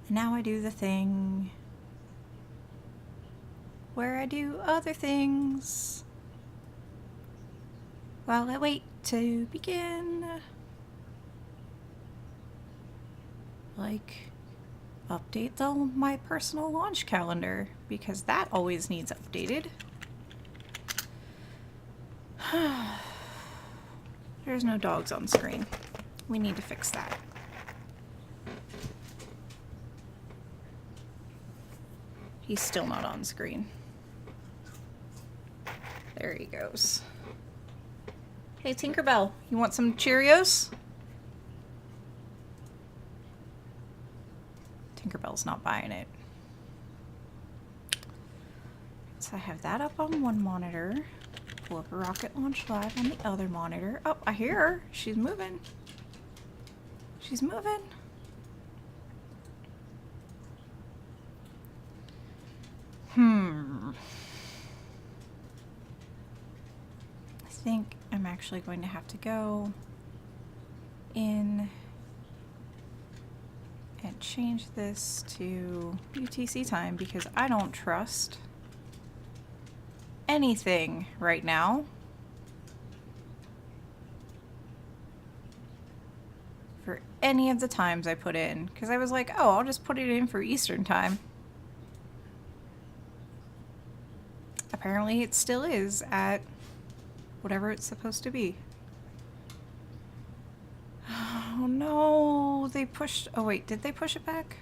And now I do the thing where I do other things while I wait to begin. Like, update my personal launch calendar, because that always needs updated. There's no dogs on screen. We need to fix that. He's still not on screen. There he goes. Hey, Tinkerbell, you want some Cheerios? Tinkerbell's not buying it. So I have that up on one monitor. Pull up a Rocket Launch Live on the other monitor. Oh, I hear her. She's moving. She's moving. I think I'm actually going to have to go in and change this to UTC time, because I don't trust anything right now. For any of the times I put in, because I was like, oh, I'll just put it in for Eastern time. Apparently it still is at whatever it's supposed to be. Oh no, they pushed, oh wait, did they push it back?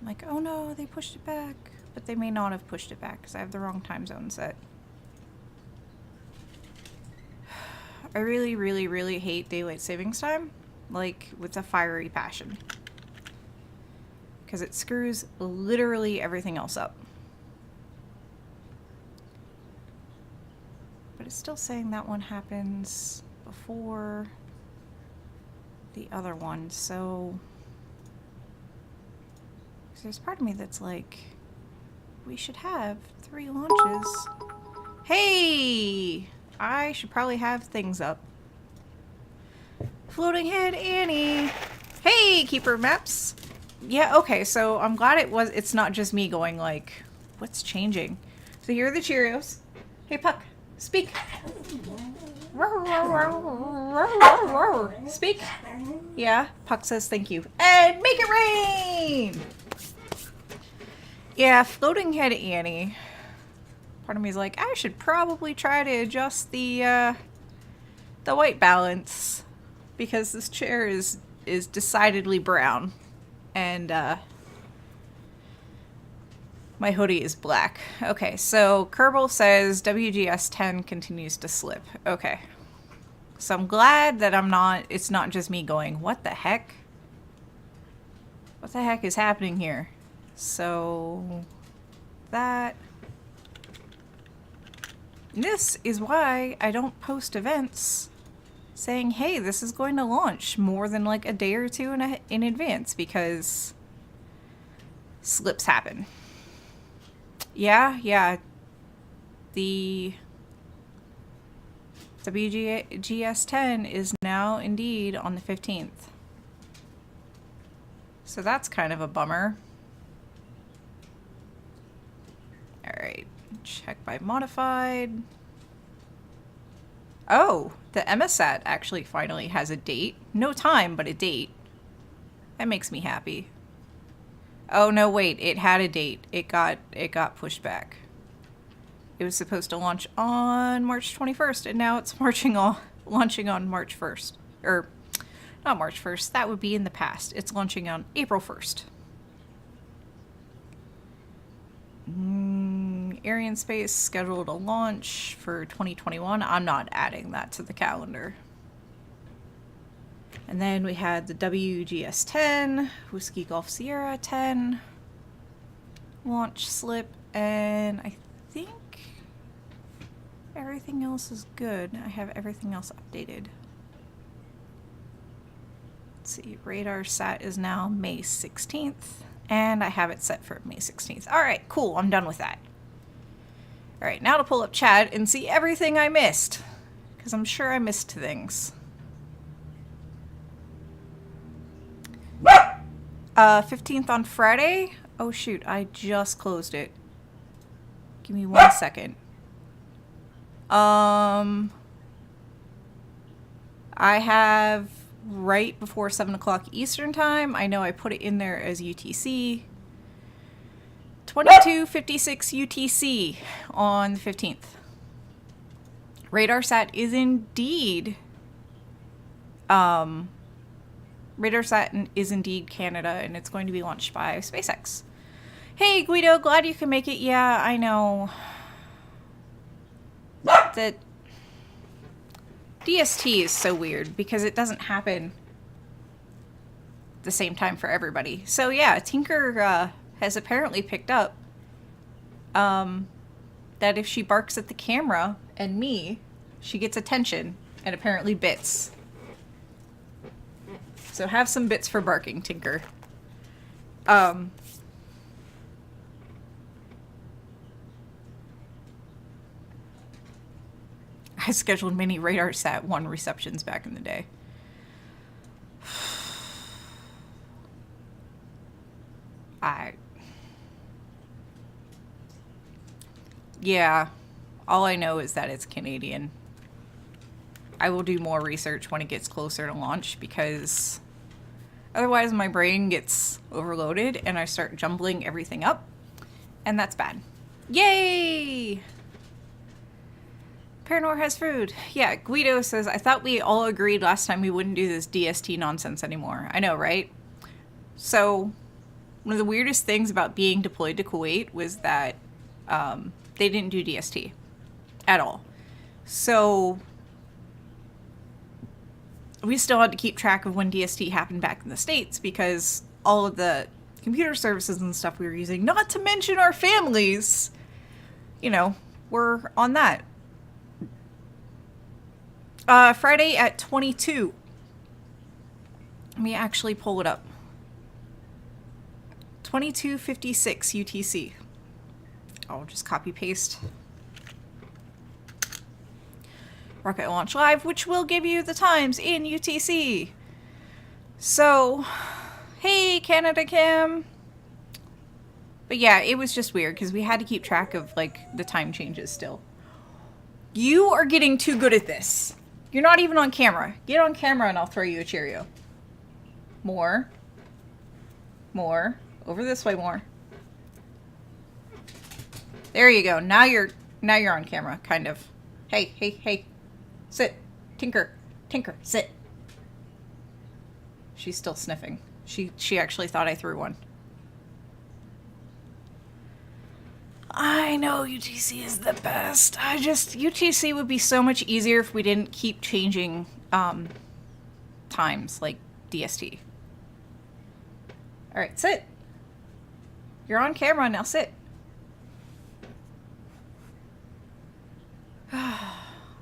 I'm like, oh no, they pushed it back. But they may not have pushed it back because I have the wrong time zone set. I really, really, really hate daylight savings time, like with a fiery passion. Because it screws literally everything else up. But it's still saying that one happens before the other one, so there's part of me that's like, we should have 3 launches. Hey! I should probably have things up. Floating Head Annie! Hey, Keeper Maps! Yeah, okay, so I'm glad it's not just me going like, what's changing? So here are the Cheerios. Hey, Puck, speak! Speak! Yeah, Puck says thank you. And make it rain! Yeah, Floating Head Annie. Part of me is like, I should probably try to adjust the white balance, because this chair is decidedly brown, and my hoodie is black. Okay, so Kerbal says WGS 10 continues to slip. Okay, so I'm glad that it's not just me going, what the heck? What the heck is happening here? So this is why I don't post events saying, hey, this is going to launch more than like a day or two in advance, because slips happen. Yeah. The WGS 10 is now indeed on the 15th. So that's kind of a bummer. Alright, check by modified. Oh, the MSAT actually finally has a date. No time, but a date. That makes me happy. Oh no, wait, it had a date. It got pushed back. It was supposed to launch on March 21st, and now it's launching on March 1st. Or, not March 1st, that would be in the past. It's launching on April 1st. Aryan Space scheduled a launch for 2021. I'm not adding that to the calendar. And then we had the WGS 10, Whiskey Golf Sierra 10 launch slip, and I think everything else is good. I have everything else updated. Let's see, radar sat is now May 16th, and I have it set for May 16th. All right, cool, I'm done with that. All right, now to pull up chat and see everything I missed, because I'm sure I missed things. 15th on Friday? Oh shoot, I just closed it. Give me 1 second. I have right before 7 o'clock Eastern time. I know I put it in there as UTC. 22:56 UTC on the 15th. RadarSat is indeed RadarSat is indeed Canada, and it's going to be launched by SpaceX. Hey Guido, glad you can make it. Yeah, I know that DST is so weird because it doesn't happen the same time for everybody. So yeah, Tinker has apparently picked up that if she barks at the camera and me, she gets attention and apparently bits. So have some bits for barking, Tinker. I scheduled many RadarSat 1 receptions back in the day. Yeah, all I know is that it's Canadian. I will do more research when it gets closer to launch because otherwise my brain gets overloaded and I start jumbling everything up, and that's bad. Yay! Paranor has food. Yeah, Guido says, I thought we all agreed last time we wouldn't do this DST nonsense anymore. I know, right? So, one of the weirdest things about being deployed to Kuwait was that they didn't do DST at all. So, we still had to keep track of when DST happened back in the States because all of the computer services and stuff we were using, not to mention our families, you know, were on that. Friday at 22. Let me actually pull it up. 22:56 UTC. I'll just copy paste. Rocket Launch Live, which will give you the times in UTC. So, hey Canada Kim. But yeah, it was just weird because we had to keep track of like the time changes still. You are getting too good at this. You're not even on camera. Get on camera and I'll throw you a Cheerio. More. More. Over this way more. There you go. Now you're on camera, kind of. Hey, hey, hey. Sit. Tinker. Tinker, sit. She's still sniffing. She actually thought I threw one. I know UTC is the best. UTC would be so much easier if we didn't keep changing times like DST. All right, sit. You're on camera now, sit.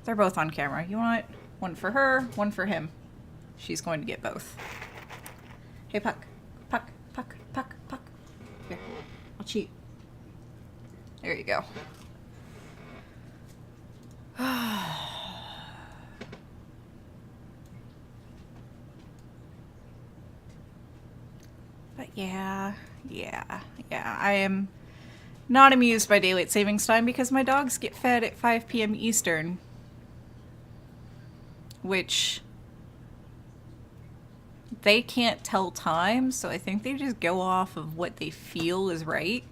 They're both on camera. You want one for her, one for him. She's going to get both. Hey, Puck. Puck, Puck, Puck, Puck. Here, I'll cheat. There you go. But yeah. I am not amused by daylight savings time because my dogs get fed at 5 p.m. Eastern. Which they can't tell time, so I think they just go off of what they feel is right.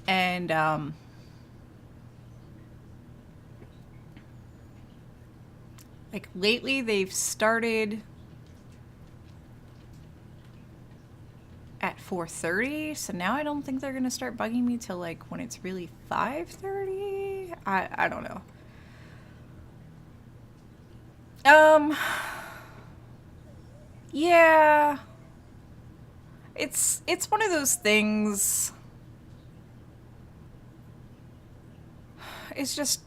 And like lately they've started at 4:30, so now I don't think they're gonna start bugging me till like when it's really 5:30. I don't know. Yeah, it's one of those things. It's just,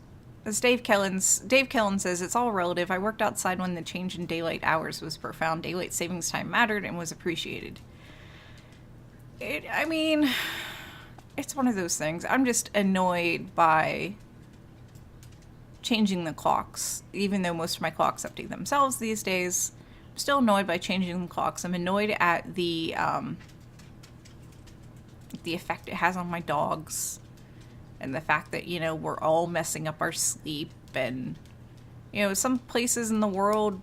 as Dave Kellen says, it's all relative. I worked outside when the change in daylight hours was profound. Daylight savings time mattered and was appreciated. I mean, it's one of those things. I'm just annoyed by changing the clocks, even though most of my clocks update themselves these days. still annoyed by changing the clocks. I'm annoyed at the effect it has on my dogs. And the fact that, you know, we're all messing up our sleep. And, you know, some places in the world,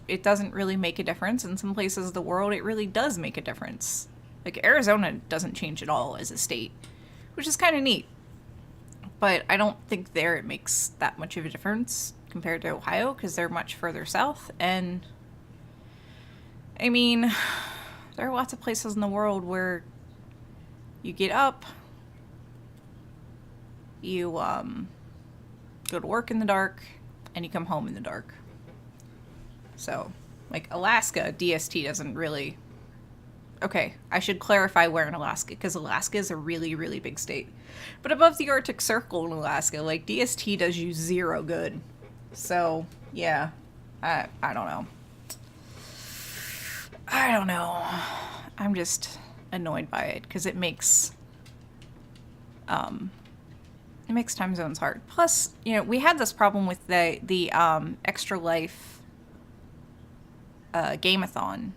it doesn't really make a difference. In some places of the world, it really does make a difference. Like, Arizona doesn't change at all as a state, which is kind of neat. But I don't think there it makes that much of a difference compared to Ohio, because they're much further south. And, I mean, there are lots of places in the world where you get up, you go to work in the dark, and you come home in the dark. So, like, Alaska, DST doesn't really... Okay, I should clarify where in Alaska, because Alaska is a really, really big state. But above the Arctic Circle in Alaska, like, DST does you zero good. So, yeah, I don't know. I don't know. I'm just annoyed by it, because it makes time zones hard. Plus, you know, we had this problem with the Extra Life Game-a-thon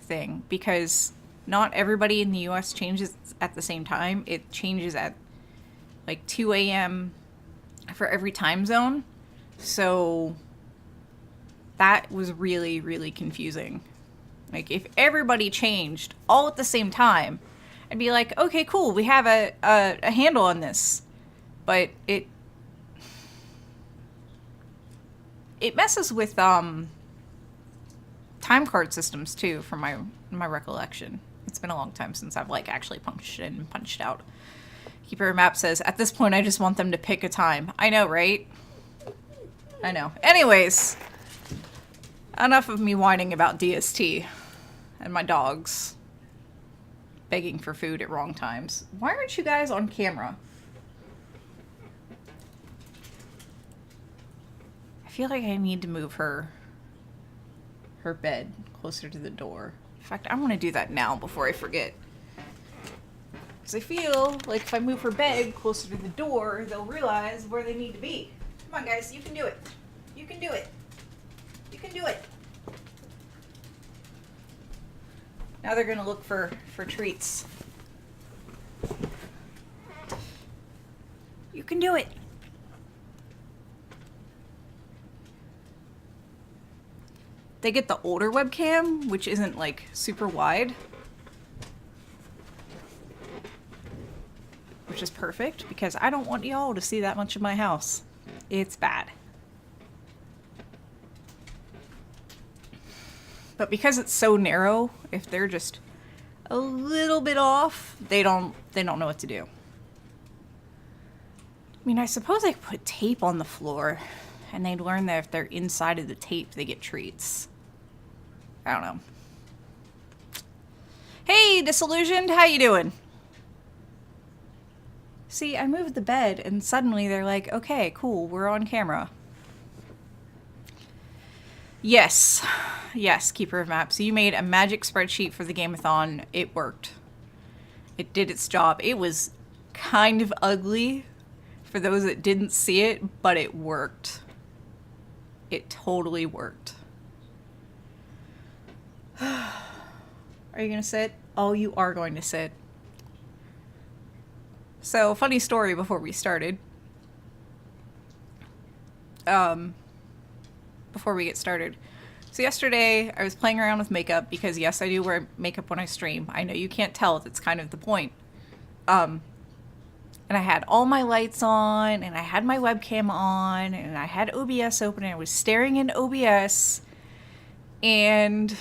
thing, because not everybody in the US changes at the same time. It changes at like 2 a.m. for every time zone. So that was really, really confusing. Like, if everybody changed all at the same time, I'd be like, okay, cool, we have a handle on this. But it messes with time card systems too, from my recollection. It's been a long time since I've like actually punched in and punched out. Keeper Map says, at this point I just want them to pick a time. I know, right? I know. Anyways, enough of me whining about DST and my dogs begging for food at wrong times. Why aren't you guys on camera? I feel like I need to move her bed closer to the door. In fact, I want to do that now before I forget. Because I feel like if I move her bed closer to the door, they'll realize where they need to be. Come on, guys, you can do it. You can do it. You can do it. Now they're going to look for treats. You can do it. They get the older webcam, which isn't like super wide, which is perfect because I don't want y'all to see that much of my house. It's bad. But because it's so narrow, if they're just a little bit off, they don't know what to do. I mean, I suppose I could put tape on the floor and they'd learn that if they're inside of the tape, they get treats. I don't know. Hey, Disillusioned, how you doing? See, I moved the bed and suddenly they're like, okay, cool, we're on camera. Yes. Yes, Keeper of Maps. You made a magic spreadsheet for the Game-a-thon. It worked. It did its job. It was kind of ugly for those that didn't see it, but it worked. It totally worked. Are you going to sit? Oh, you are going to sit. So, funny story before we started. Before we get started. So yesterday, I was playing around with makeup because, yes, I do wear makeup when I stream. I know you can't tell. That's kind of the point. And I had all my lights on, and I had my webcam on, and I had OBS open, and I was staring in OBS, and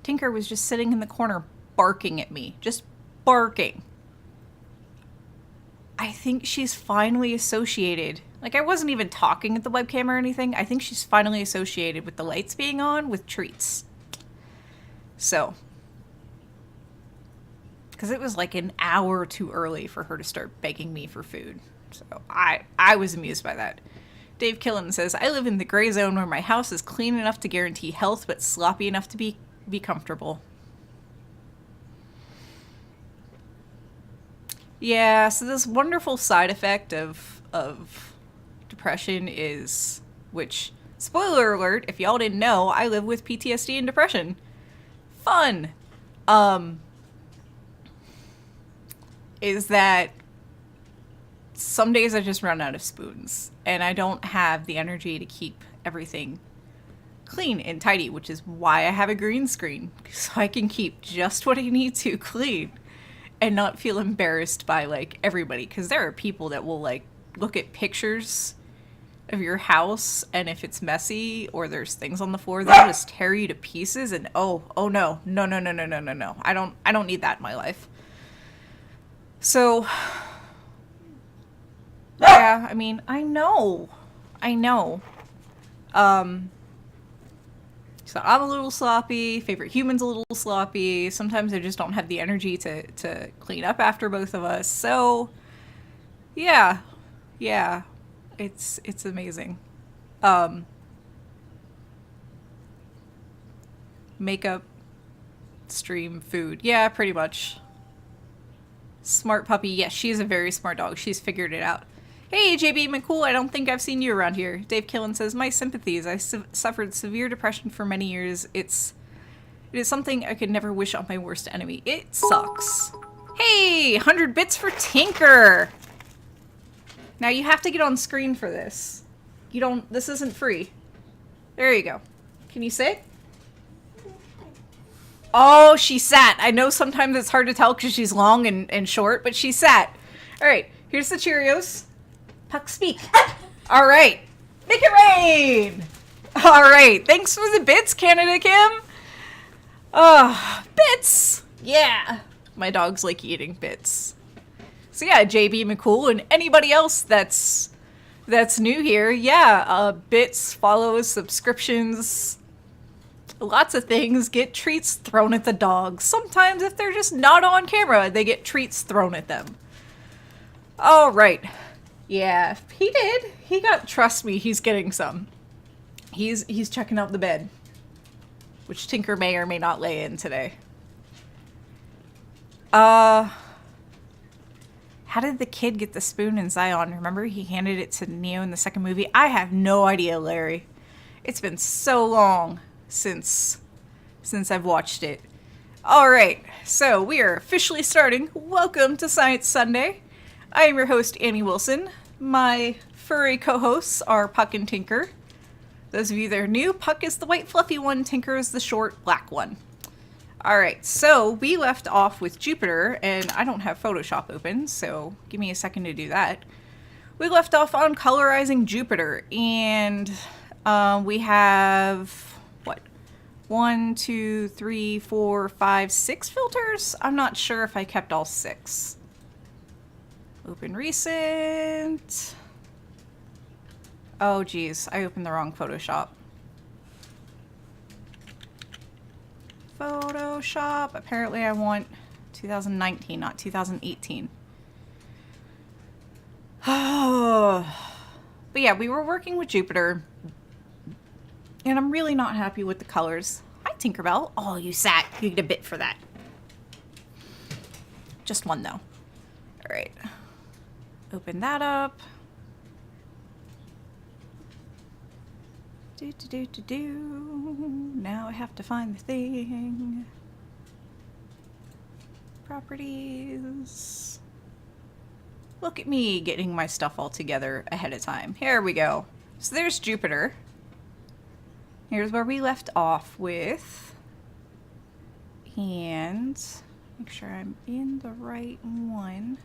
Tinker was just sitting in the corner barking at me. Just barking. I think she's finally associated. Like, I wasn't even talking at the webcam or anything. I think she's finally associated with the lights being on with treats. So. Because it was like an hour too early for her to start begging me for food. So I was amused by that. Dave Killen says, I live in the gray zone where my house is clean enough to guarantee health, but sloppy enough to be comfortable. Yeah, so this wonderful side effect of depression is, which Spoiler alert, if y'all didn't know, I live with PTSD and depression. Fun. Is that some days I just run out of spoons, and I don't have the energy to keep everything clean and tidy, which is why I have a green screen, so I can keep just what I need to clean and not feel embarrassed by, like, everybody, because there are people that will, like, look at pictures of your house, and if it's messy or there's things on the floor, they'll just tear you to pieces, and oh no, I don't need that in my life. So yeah, I mean, I know. So I'm a little sloppy, favorite human's a little sloppy. Sometimes I just don't have the energy to clean up after both of us. So yeah, it's amazing. Makeup, stream, food. Yeah, pretty much. Smart puppy. Yes, she's a very smart dog. She's figured it out. Hey, JB McCool, I don't think I've seen you around here. Dave Killen says, my sympathies. I suffered severe depression for many years. It is something I could never wish on my worst enemy. It sucks. Hey, 100 bits for Tinker. Now you have to get on screen for this. This isn't free. There you go. Can you sit? Oh, she sat. I know sometimes it's hard to tell because she's long and short, but she sat. All right, here's the Cheerios. Puck, speak. All right. Make it rain. All right. Thanks for the bits, Canada Kim. Bits. Yeah. My dog's like eating bits. So yeah, JB McCool and anybody else that's new here. Yeah, bits, follows, subscriptions, lots of things. Get treats thrown at the dogs. Sometimes if they're just not on camera, they get treats thrown at them. All right. Yeah, he did. Trust me, he's getting some. He's checking out the bed, which Tinker may or may not lay in today. How did the kid get the spoon in Zion? Remember he handed it to Neo in the second movie? I have no idea, Larry. It's been so long since I've watched it. All right, so we are officially starting. Welcome to Science Sunday. I am your host, Annie Wilson. My furry co-hosts are Puck and Tinker. Those of you that are new, Puck is the white fluffy one, Tinker is the short black one. Alright, so we left off with Jupiter, and I don't have Photoshop open, so give me a second to do that. We left off on colorizing Jupiter, and we have, 1, 2, 3, 4, 5, 6 filters? I'm not sure if I kept all 6. Open recent. Oh geez, I opened the wrong Photoshop. Apparently I want 2019, not 2018. Oh. But yeah, we were working with Jupiter, and I'm really not happy with the colors. Hi, Tinkerbell. Oh, you sat. You get a bit for that. Just one, though. All right. Open that up. Now I have to find the thing. Properties. Look at me getting my stuff all together ahead of time. Here we go. So there's Jupiter. Here's where we left off with. And make sure I'm in the right one.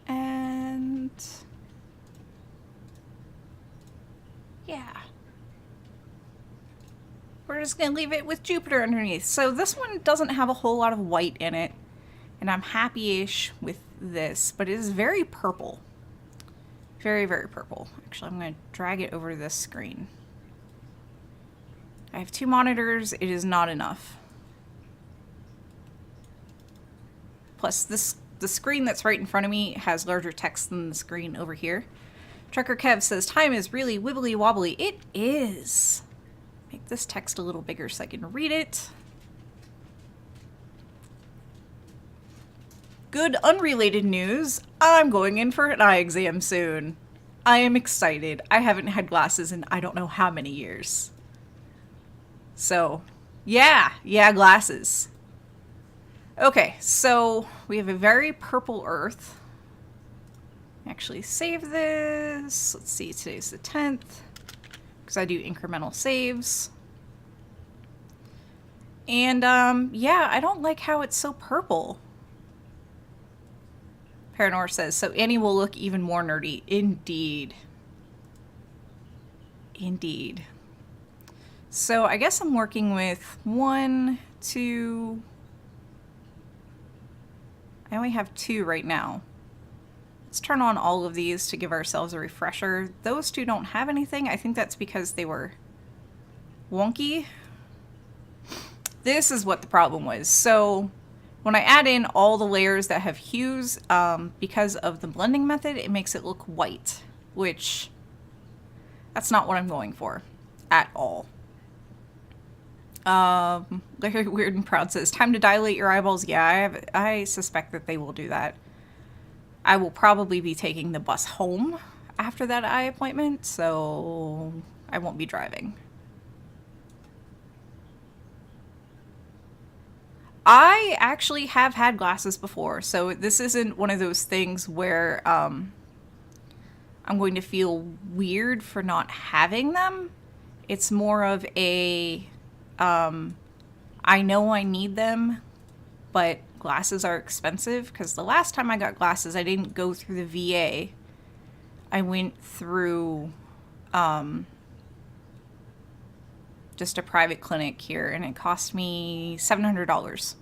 And yeah, we're just gonna leave it with Jupiter underneath. So this one doesn't have a whole lot of white in it, and I'm happy-ish with this, but it is very purple. Very, very purple. Actually, I'm gonna drag it over to this screen. I have 2 monitors. It is not enough. Plus, the screen that's right in front of me has larger text than the screen over here. Trucker Kev says, time is really wibbly wobbly. It is. Make this text a little bigger so I can read it. Good unrelated news. I'm going in for an eye exam soon. I am excited. I haven't had glasses in I don't know how many years. So, yeah, glasses. Okay, so we have a very purple Earth. Actually, save this. Let's see, today's the 10th. Because I do incremental saves. And, yeah, I don't like how it's so purple. Paranor says, so Annie will look even more nerdy. Indeed. Indeed. So I guess I'm working with 1, 2... I only have 2 right now. Let's turn on all of these to give ourselves a refresher. Those 2 don't have anything. I think that's because they were wonky. This is what the problem was. So when I add in all the layers that have hues, because of the blending method, it makes it look white, which that's not what I'm going for at all. Larry Weird and Proud says, time to dilate your eyeballs. Yeah, I suspect that they will do that. I will probably be taking the bus home after that eye appointment, so I won't be driving. I actually have had glasses before, so this isn't one of those things where I'm going to feel weird for not having them. It's more of a I know I need them, but glasses are expensive, because the last time I got glasses, I didn't go through the VA. I went through just a private clinic here, and it cost me $700.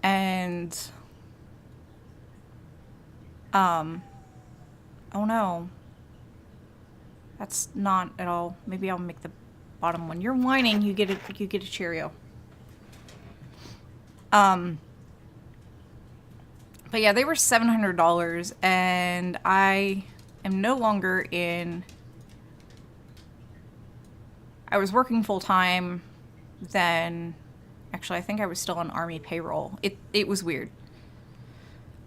And oh no, that's not at all. Maybe I'll make the bottom one. You're whining. You get a Cheerio. But yeah, they were $700, and I am no longer in. I was working full time then. Actually, I think I was still on Army payroll. It was weird.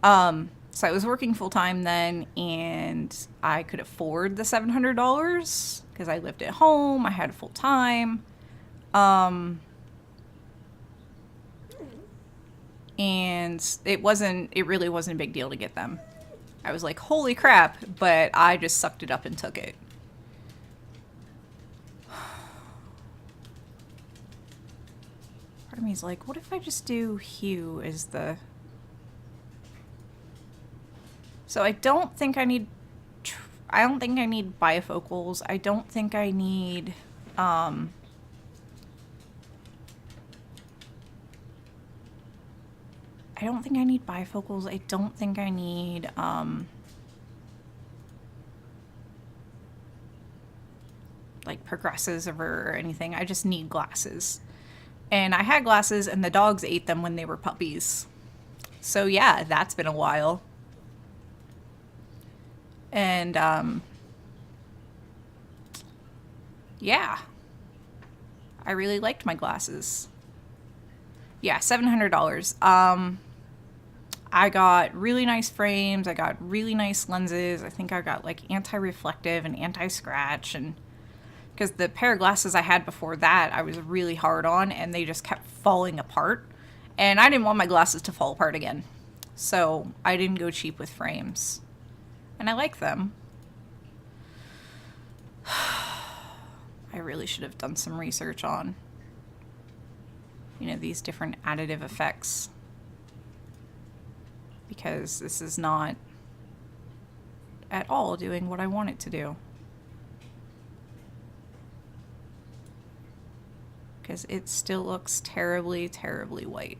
So I was working full time then, and I could afford the $700 because I lived at home. I had full time. And it really wasn't a big deal to get them. I was like, holy crap, but I just sucked it up and took it. Part of me is like, what if I just do hue as the... So I don't think I need bifocals. I don't think I need, I don't think I need bifocals. I don't think I need, like progressives or anything. I just need glasses. And I had glasses, and the dogs ate them when they were puppies. So yeah, that's been a while. And, yeah. I really liked my glasses. Yeah, $700. I got really nice frames. I got really nice lenses. I think I got like anti-reflective and anti-scratch, and because the pair of glasses I had before that, I was really hard on, and they just kept falling apart. And I didn't want my glasses to fall apart again. So I didn't go cheap with frames. And I like them. I really should have done some research on, you know, these different additive effects. Because this is not at all doing what I want it to do. Because it still looks terribly, terribly white.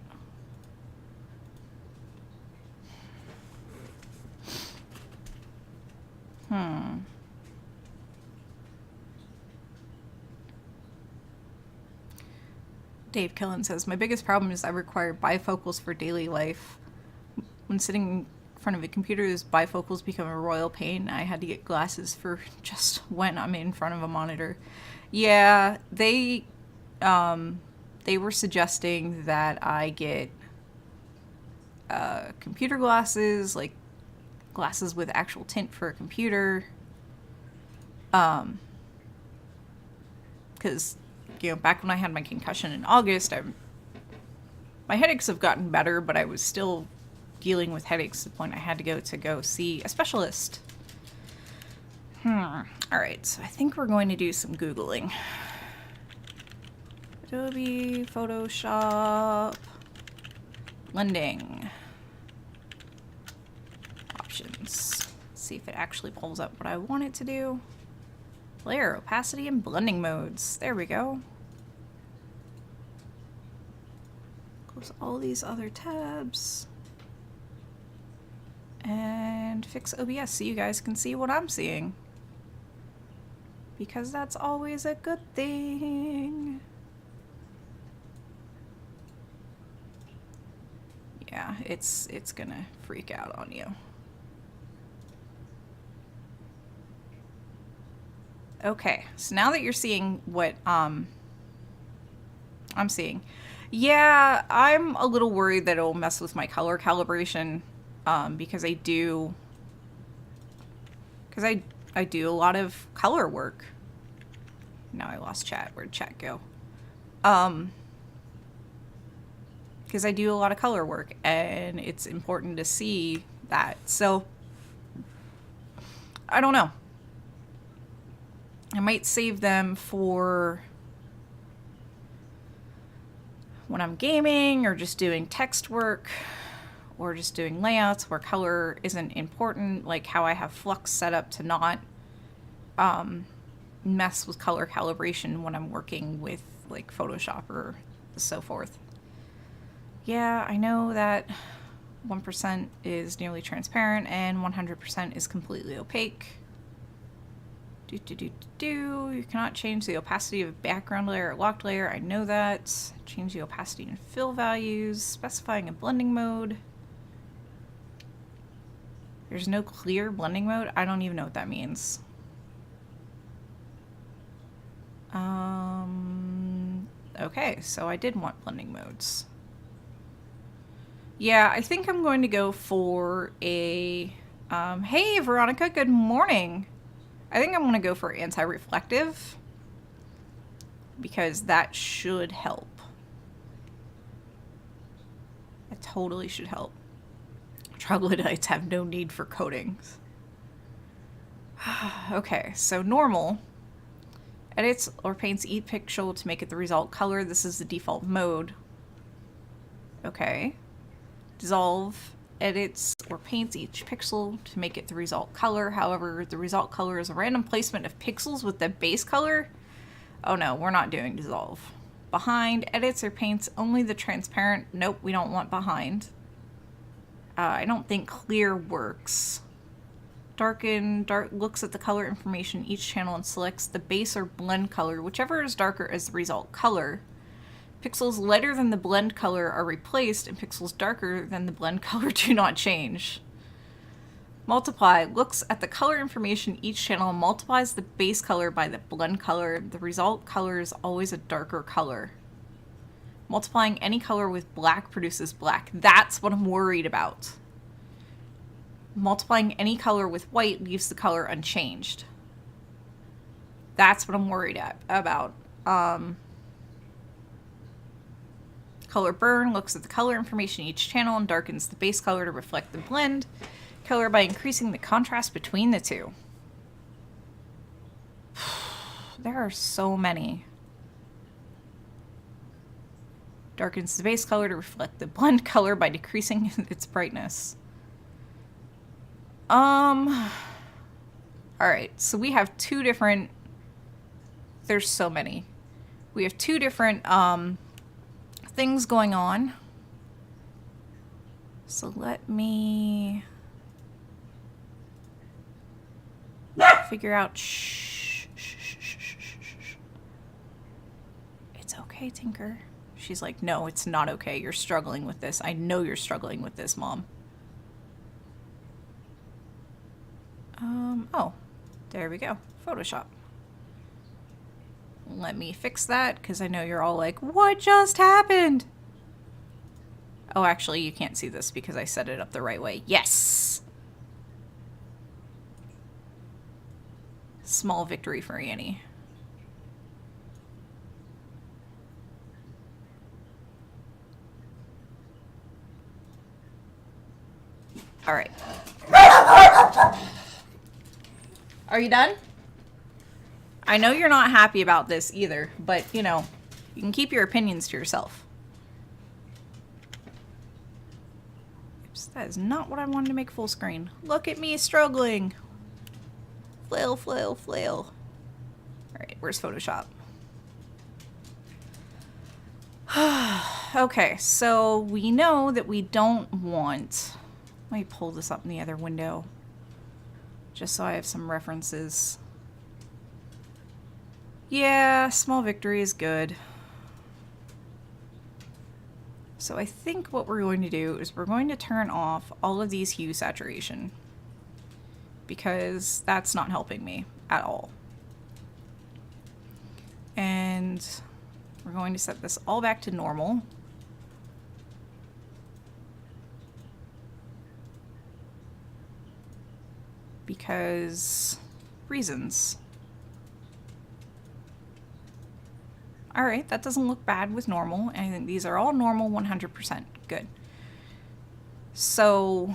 Dave Killen says, my biggest problem is I require bifocals for daily life. When sitting in front of a computer, those bifocals become a royal pain. I had to get glasses for just when I'm in front of a monitor. Yeah, they were suggesting that I get computer glasses, like glasses with actual tint for a computer. Because, you know, back when I had my concussion in August, my headaches have gotten better, but I was still dealing with headaches to the point I had to go see a specialist. Alright, so I think we're going to do some Googling. Adobe Photoshop blending options. See if it actually pulls up what I want it to do. Layer, opacity, and blending modes. There we go. Close all these other tabs. And fix OBS so you guys can see what I'm seeing. Because that's always a good thing. Yeah, it's gonna freak out on you. Okay, so now that you're seeing what I'm seeing, yeah, I'm a little worried that it'll mess with my color calibration, because I do a lot of color work. Now I lost chat. Where'd chat go? Because I do a lot of color work, and it's important to see that. So, I don't know. I might save them for when I'm gaming, or just doing text work, or just doing layouts where color isn't important, like how I have Flux set up to not mess with color calibration when I'm working with like Photoshop or so forth. Yeah, I know that 1% is nearly transparent and 100% is completely opaque. You cannot change the opacity of a background layer or locked layer. I know that. Change the opacity and fill values. Specifying a blending mode. There's no clear blending mode. I don't even know what that means. Okay, so I did want blending modes. Yeah, I think I'm going to go for a... hey, Veronica, good morning. I think I'm going to go for anti-reflective, because that should help. It totally should help. Troglodytes have no need for coatings. Okay, so normal. Edits or paints each pixel to make it the result color. This is the default mode. Okay. Dissolve. Edits or paints each pixel to make it the result color. However, the result color is a random placement of pixels with the base color. Oh no, we're not doing dissolve. Behind. Edits or paints only the transparent. Nope, we don't want behind. I don't think clear works. Darken. Looks at the color information each channel and selects the base or blend color, whichever is darker as the result color. Pixels lighter than the blend color are replaced, and pixels darker than the blend color do not change. Multiply. Looks at the color information each channel and multiplies the base color by the blend color. The result color is always a darker color. Multiplying any color with black produces black. That's what I'm worried about. Multiplying any color with white leaves the color unchanged. That's what I'm worried about. Color burn looks at the color information each channel and darkens the base color to reflect the blend color by increasing the contrast between the two. There are so many. Darkens the base color to reflect the blend color by decreasing its brightness. Alright, so we have two different... There's so many. We have two different, things going on. So let me... figure out... Shh. It's okay, Tinker. She's like, no, it's not okay. You're struggling with this. I know you're struggling with this, Mom. Oh, there we go. Photoshop. Let me fix that, because I know you're all like, what just happened? Oh, actually, you can't see this because I set it up the right way. Yes! small victory for Annie. All right. Are you done? I know you're not happy about this either, but, you know, you can keep your opinions to yourself. Oops, that is not what I wanted to make full screen. Look at me struggling. Flail, flail, flail. All right, where's Photoshop? Okay, so we know that we don't want... Let me pull this up in the other window, just so I have some references. Yeah, small victory is good. So I think what we're going to do is we're going to turn off all of these hue saturation, because that's not helping me at all. And we're going to set this all back to normal. Because reasons. Alright, that doesn't look bad with normal. And I think these are all normal 100%. Good. So...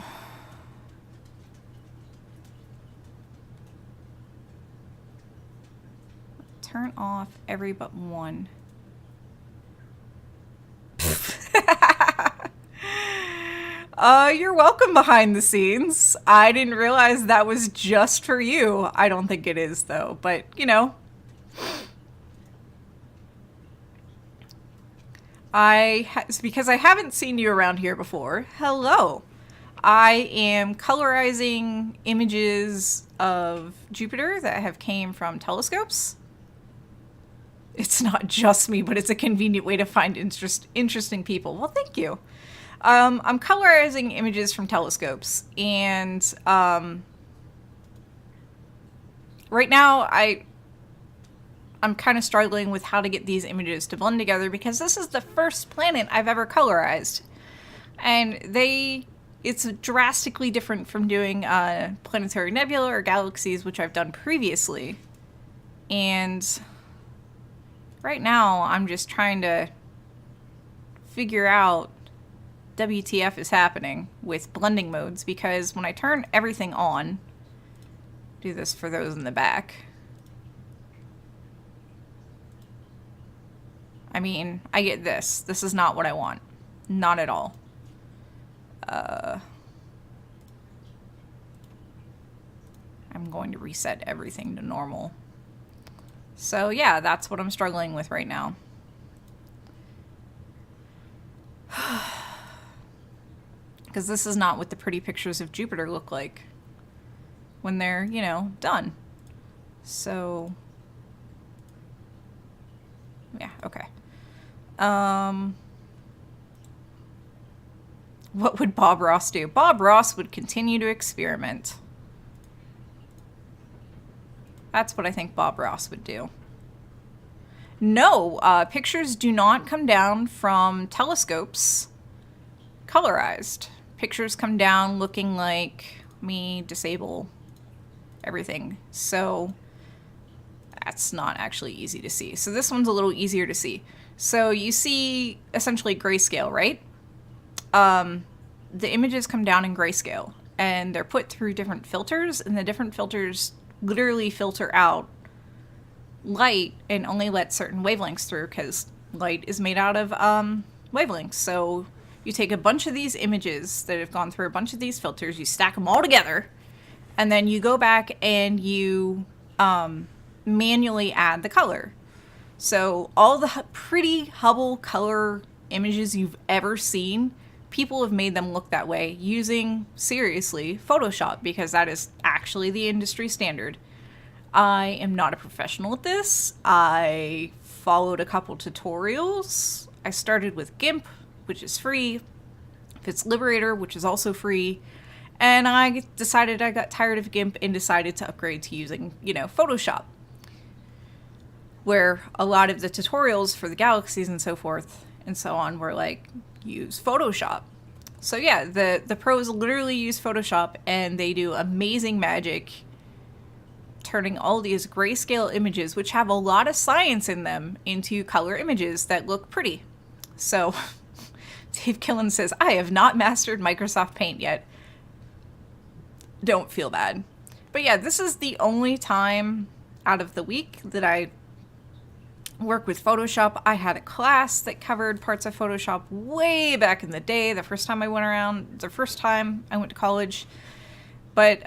turn off every but one. You're welcome behind the scenes. I didn't realize that was just for you. I don't think it is, though, but, you know. Because I haven't seen you around here before. Hello. I am colorizing images of Jupiter that have came from telescopes. It's not just me, but it's a convenient way to find interesting people. Well, thank you. I'm colorizing images from telescopes, and right now I'm kind of struggling with how to get these images to blend together, because this is the first planet I've ever colorized, and it's drastically different from doing planetary nebula or galaxies, which I've done previously. And right now I'm just trying to figure out WTF is happening with blending modes, because when I turn everything on, do this for those in the back. I mean, I get this. This is not what I want. Not at all. I'm going to reset everything to normal. So yeah, that's what I'm struggling with right now. Because this is not what the pretty pictures of Jupiter look like when they're, you know, done. So, yeah, okay. What would Bob Ross do? Bob Ross would continue to experiment. That's what I think Bob Ross would do. No, pictures do not come down from telescopes colorized. Pictures come down looking like me disable everything. So that's not actually easy to see. So this one's a little easier to see. So you see essentially grayscale, right? The images come down in grayscale, and they're put through different filters, and the different filters literally filter out light and only let certain wavelengths through, because light is made out of wavelengths. So you take a bunch of these images that have gone through a bunch of these filters, you stack them all together, and then you go back and you manually add the color. So all the pretty Hubble color images you've ever seen, people have made them look that way using, seriously, Photoshop, because that is actually the industry standard. I am not a professional at this. I followed a couple tutorials. I started with GIMP, which is free. It's Liberator, which is also free. And I decided I got tired of GIMP and decided to upgrade to using, you know, Photoshop, where a lot of the tutorials for the galaxies and so forth and so on were like, use Photoshop. So yeah, the pros literally use Photoshop, and they do amazing magic turning all these grayscale images, which have a lot of science in them, into color images that look pretty. So Dave Killen says, I have not mastered Microsoft Paint yet. Don't feel bad. But yeah, this is the only time out of the week that I work with Photoshop. I had a class that covered parts of Photoshop way back in the day, the first time I went to college. But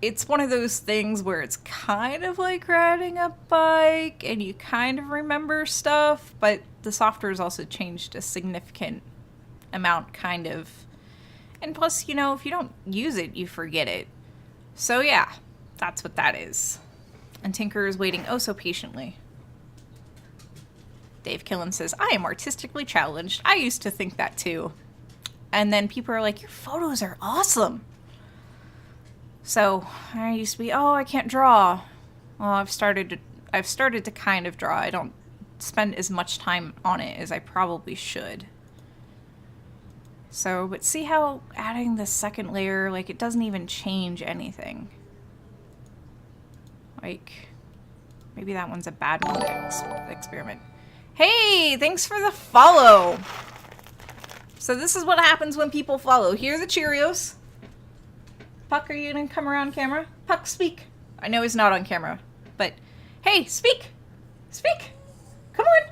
it's one of those things where it's kind of like riding a bike and you kind of remember stuff, but the software has also changed a significant amount, kind of. And plus, you know, if you don't use it, you forget it. So yeah, that's what that is. And Tinker is waiting oh so patiently. Dave Killen says, I am artistically challenged. I used to think that too. And then people are like, your photos are awesome. So I used to be, oh, I can't draw. Well, I've started to kind of draw. I don't spend as much time on it as I probably should. So, but see how adding the second layer, like, it doesn't even change anything. Like, maybe that one's a bad one to experiment. Hey, thanks for the follow. So this is what happens when people follow. Here are the Cheerios. Puck, are you gonna come around camera? Puck, speak. I know he's not on camera, but hey, speak. Speak. Come on.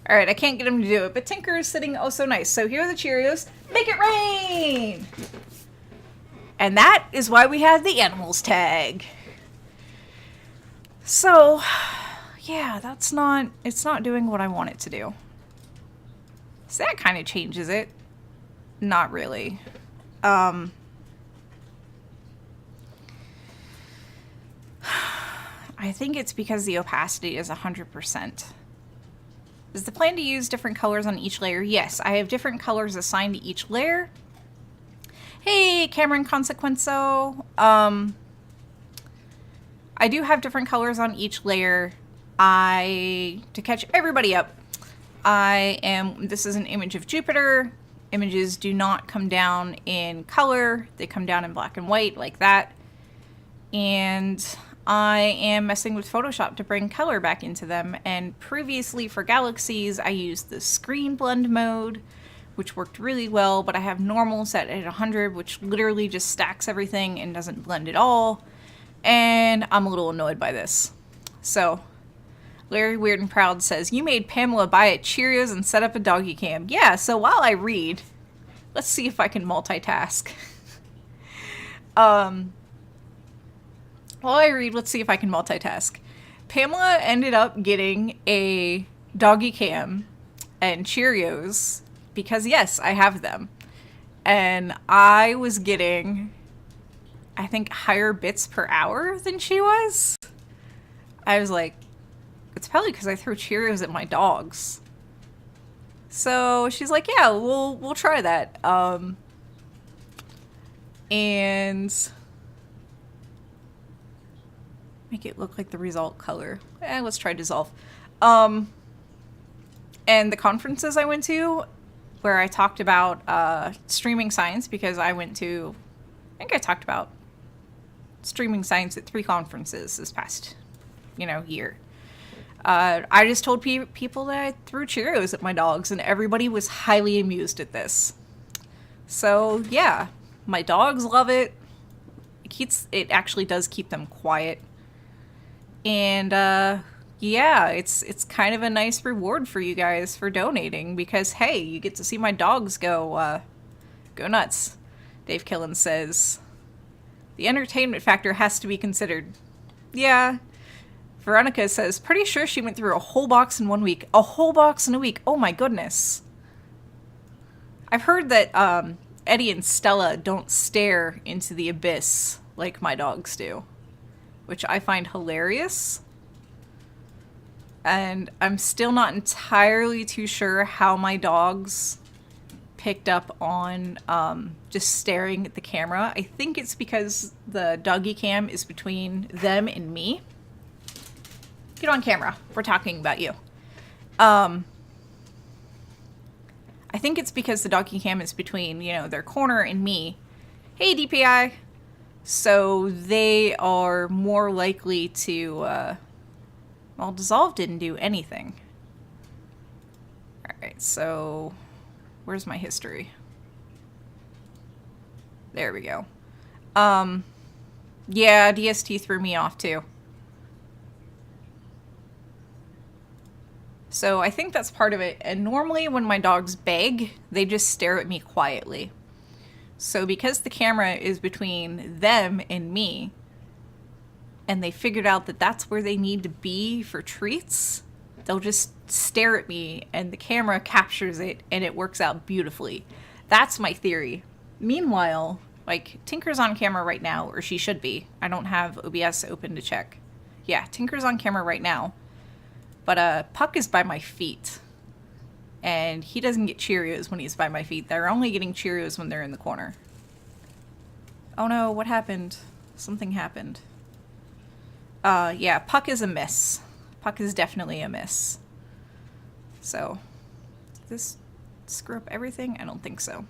All right, I can't get him to do it, but Tinker is sitting oh so nice. So here are the Cheerios. Make it rain. And that is why we have the animals tag. So, yeah, it's not doing what I want it to do. So that kind of changes it. Not really. I think it's because the opacity is 100%. Is the plan to use different colors on each layer? Yes, I have different colors assigned to each layer. Hey, Cameron Consequenzo. I do have different colors on each layer. To catch everybody up, this is an image of Jupiter. Images do not come down in color. They come down in black and white like that. And I am messing with Photoshop to bring color back into them. And previously for galaxies, I used the screen blend mode, which worked really well, but I have normal set at 100, which literally just stacks everything and doesn't blend at all. And I'm a little annoyed by this. So Larry Weird and Proud says, you made Pamela buy a Cheerios and set up a doggy cam. Yeah, so while I read, let's see if I can multitask. While I read, let's see if I can multitask. Pamela ended up getting a doggy cam and Cheerios because, yes, I have them. And I was getting, I think, higher bits per hour than she was. I was like, it's probably because I throw Cheerios at my dogs. So she's like, yeah, we'll try that. And make it look like the result color. Let's try dissolve. And the conferences I went to where I talked about streaming science, because I think I talked about streaming science at 3 conferences this past, year. I just told people that I threw Cheerios at my dogs, and everybody was highly amused at this. So yeah, my dogs love it. It actually does keep them quiet. And yeah, it's kind of a nice reward for you guys for donating, because hey, you get to see my dogs go nuts. Dave Killen says, the entertainment factor has to be considered. Yeah. Veronica says, pretty sure she went through a whole box in 1 week. A whole box in a week. Oh my goodness. I've heard that Eddie and Stella don't stare into the abyss like my dogs do, which I find hilarious. And I'm still not entirely too sure how my dogs picked up on just staring at the camera. I think it's because the doggy cam is between them and me. Get on camera. We're talking about you. I think it's because the doggy cam is between, their corner and me. Hey, DPI. So they are more likely to, well, dissolve didn't do anything. Alright, so where's my history? There we go. Yeah, DST threw me off too. So I think that's part of it. And normally when my dogs beg, they just stare at me quietly. So because the camera is between them and me, and they figured out that that's where they need to be for treats, they'll just stare at me and the camera captures it and it works out beautifully. That's my theory. Meanwhile, like, Tinker's on camera right now, or she should be. I don't have OBS open to check. Yeah, Tinker's on camera right now. But Puck is by my feet. And he doesn't get Cheerios when he's by my feet. They're only getting Cheerios when they're in the corner. Oh no, what happened? Something happened. Yeah, Puck is a miss. Puck is definitely a miss. So, did this screw up everything? I don't think so.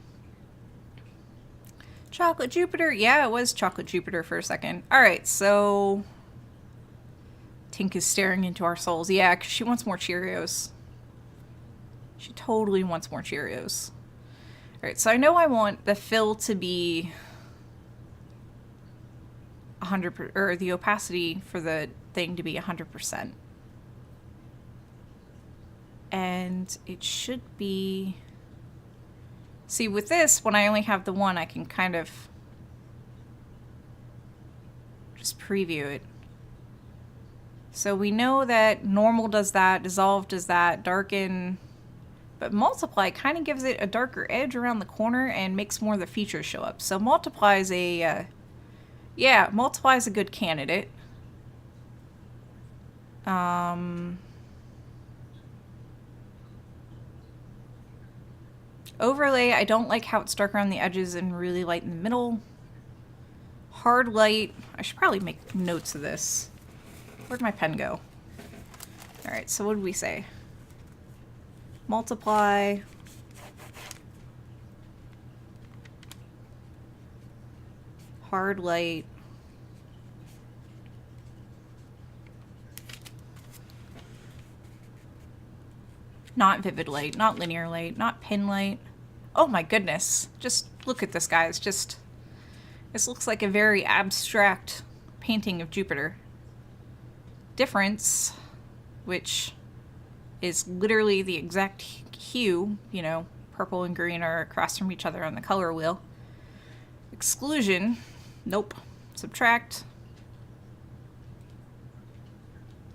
Chocolate Jupiter? Yeah, it was Chocolate Jupiter for a second. Alright, so Tink is staring into our souls. Yeah, because she wants more Cheerios. She totally wants more Cheerios. Alright, so I know I want the fill to be 100%, or the opacity for the thing to be 100%. And it should be... See, with this, when I only have the one, I can kind of just preview it. So we know that normal does that, dissolve does that, darken, but multiply kind of gives it a darker edge around the corner and makes more of the features show up. So multiply is a, yeah, multiply is a good candidate. Overlay, I don't like how it's dark around the edges and really light in the middle. Hard light, I should probably make notes of this. Where'd my pen go? Alright, so what did we say? Multiply. Hard light. Not vivid light, not linear light, not pin light. Oh my goodness. Just look at this, guys. Just, this looks like a very abstract painting of Jupiter. Difference, which is literally the exact hue, you know, purple and green are across from each other on the color wheel. Exclusion, nope. Subtract.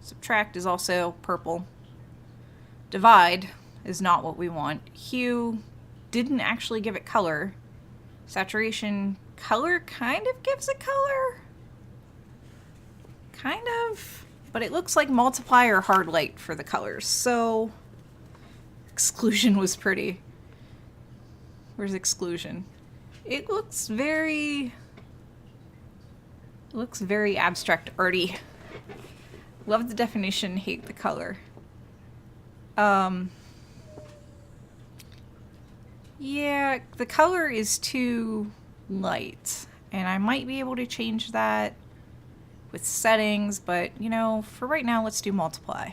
Subtract is also purple. Divide is not what we want. Hue didn't actually give it color. Saturation, color kind of gives it color. Kind of. But it looks like multiply or hard light for the colors. So exclusion was pretty. Where's exclusion? It looks very abstract arty. Love the definition, hate the color. Yeah, the color is too light, and I might be able to change that with settings, but, you know, for right now, let's do multiply.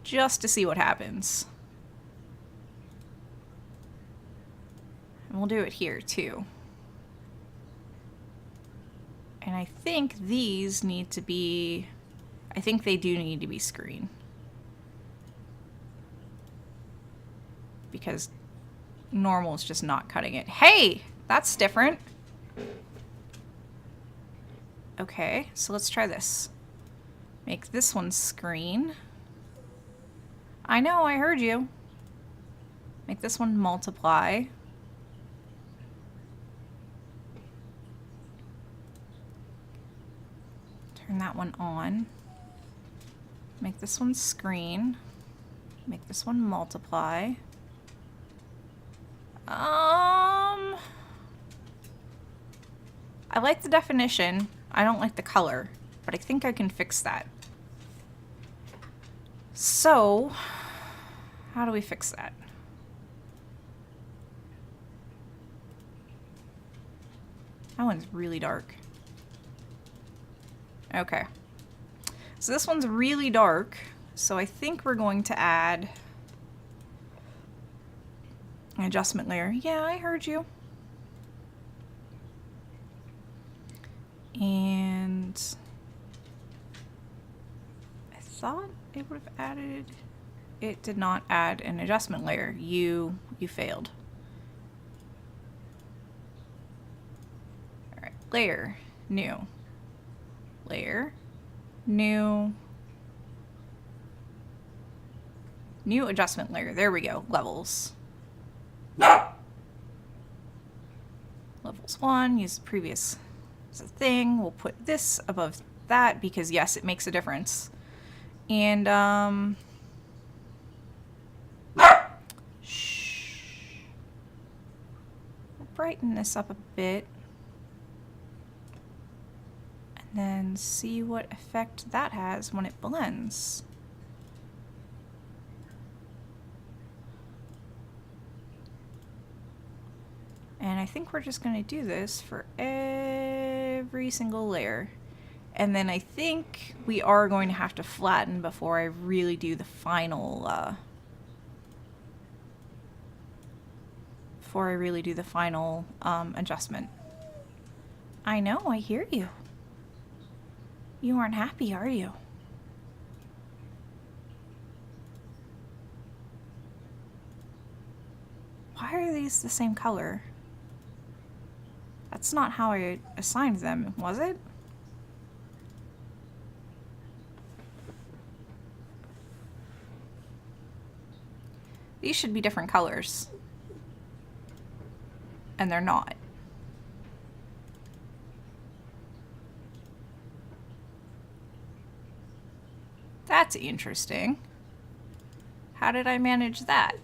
Just to see what happens. And we'll do it here, too. And I think these need to be... I think they do need to be screen. Because normal is just not cutting it. Hey! That's different. Okay, so let's try this. Make this one screen. I know, I heard you. Make this one multiply. Turn that one on. Make this one screen. Make this one multiply. I like the definition. I don't like the color, but I think I can fix that. So, how do we fix that? That one's really dark. Okay. So this one's really dark. So I think we're going to add an adjustment layer. Yeah, I heard you. And I thought it would have added, it did not add an adjustment layer. You failed. All right, layer, new, layer, new adjustment layer. There we go, levels. Levels 1, use the previous as a thing. We'll put this above that because yes, it makes a difference. And shh. We'll brighten this up a bit. And then see what effect that has when it blends. And I think we're just going to do this for every single layer. And then I think we are going to have to flatten before I really do the final, adjustment. I know, I hear you. You aren't happy, are you? Why are these the same color? That's not how I assigned them, was it? These should be different colors. And they're not. That's interesting. How did I manage that?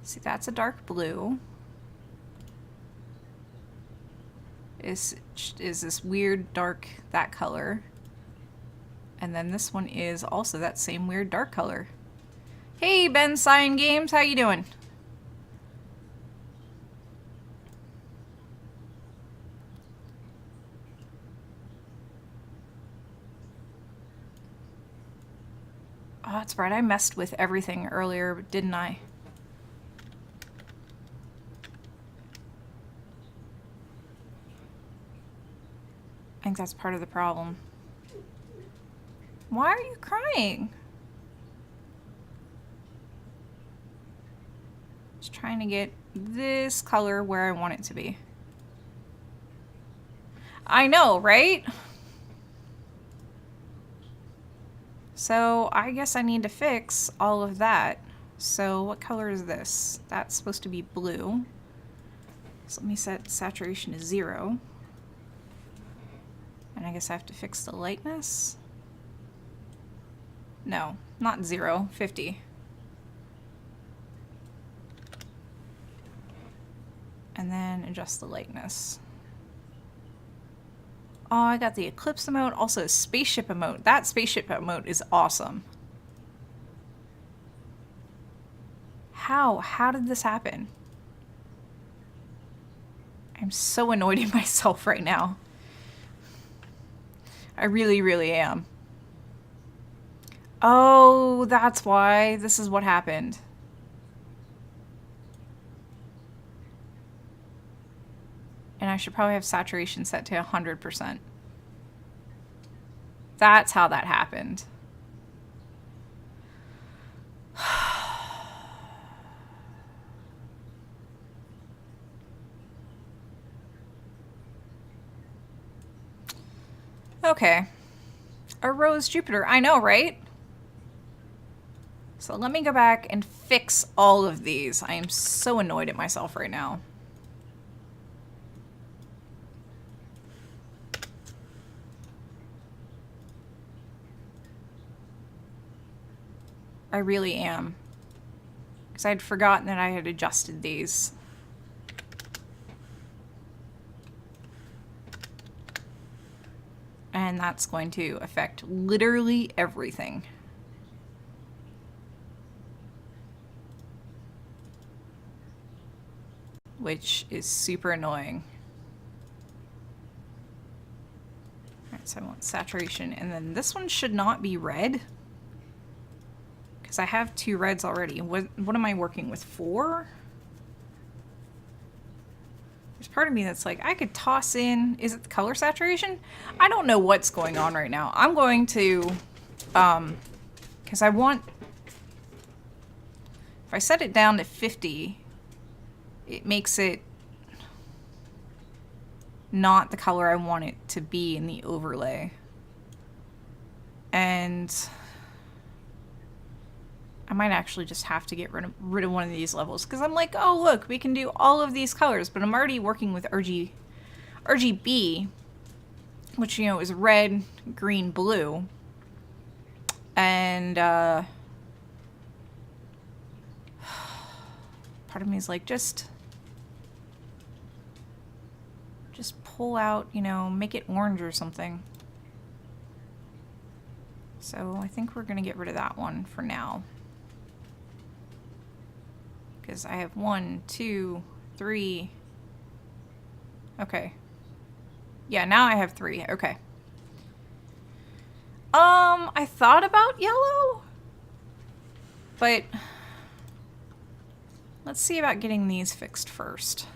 See, that's a dark blue. Is this weird dark that color. And then this one is also that same weird dark color. Hey, Ben Cyan Games, how you doing? Oh, that's right. I messed with everything earlier, didn't I? I think that's part of the problem. Why are you crying? Just trying to get this color where I want it to be. I know, right? So I guess I need to fix all of that. So what color is this? That's supposed to be blue. So let me set saturation to 0. And I guess I have to fix the lightness. No, not 0, 50. And then adjust the lightness. Oh, I got the eclipse emote, also a spaceship emote. That spaceship emote is awesome. How did this happen? I'm so annoyed at myself right now. I really, really am. Oh, that's why. This is what happened. And I should probably have saturation set to 100%. That's how that happened. Okay. A rose Jupiter. I know, right? So let me go back and fix all of these. I am so annoyed at myself right now. I really am. Because I'd forgotten that I had adjusted these. And that's going to affect literally everything. which is super annoying. Alright, so I want saturation, and then this one should not be red. Because I have 2 reds already. What am I working with? 4? There's part of me that's like, I could toss in... Is it the color saturation? I don't know what's going on right now. I'm going to... because I want... If I set it down to 50, it makes it not the color I want it to be in the overlay. And I might actually just have to get rid of one of these levels, because I'm like, oh look, we can do all of these colors, but I'm already working with RGB, which, you know, is red, green, blue. And part of me is like, just pull out, you know, make it orange or something. So I think we're gonna get rid of that one for now, because I have 1, 2, 3. Okay. Yeah, now I have 3. Okay. I thought about yellow, but let's see about getting these fixed first.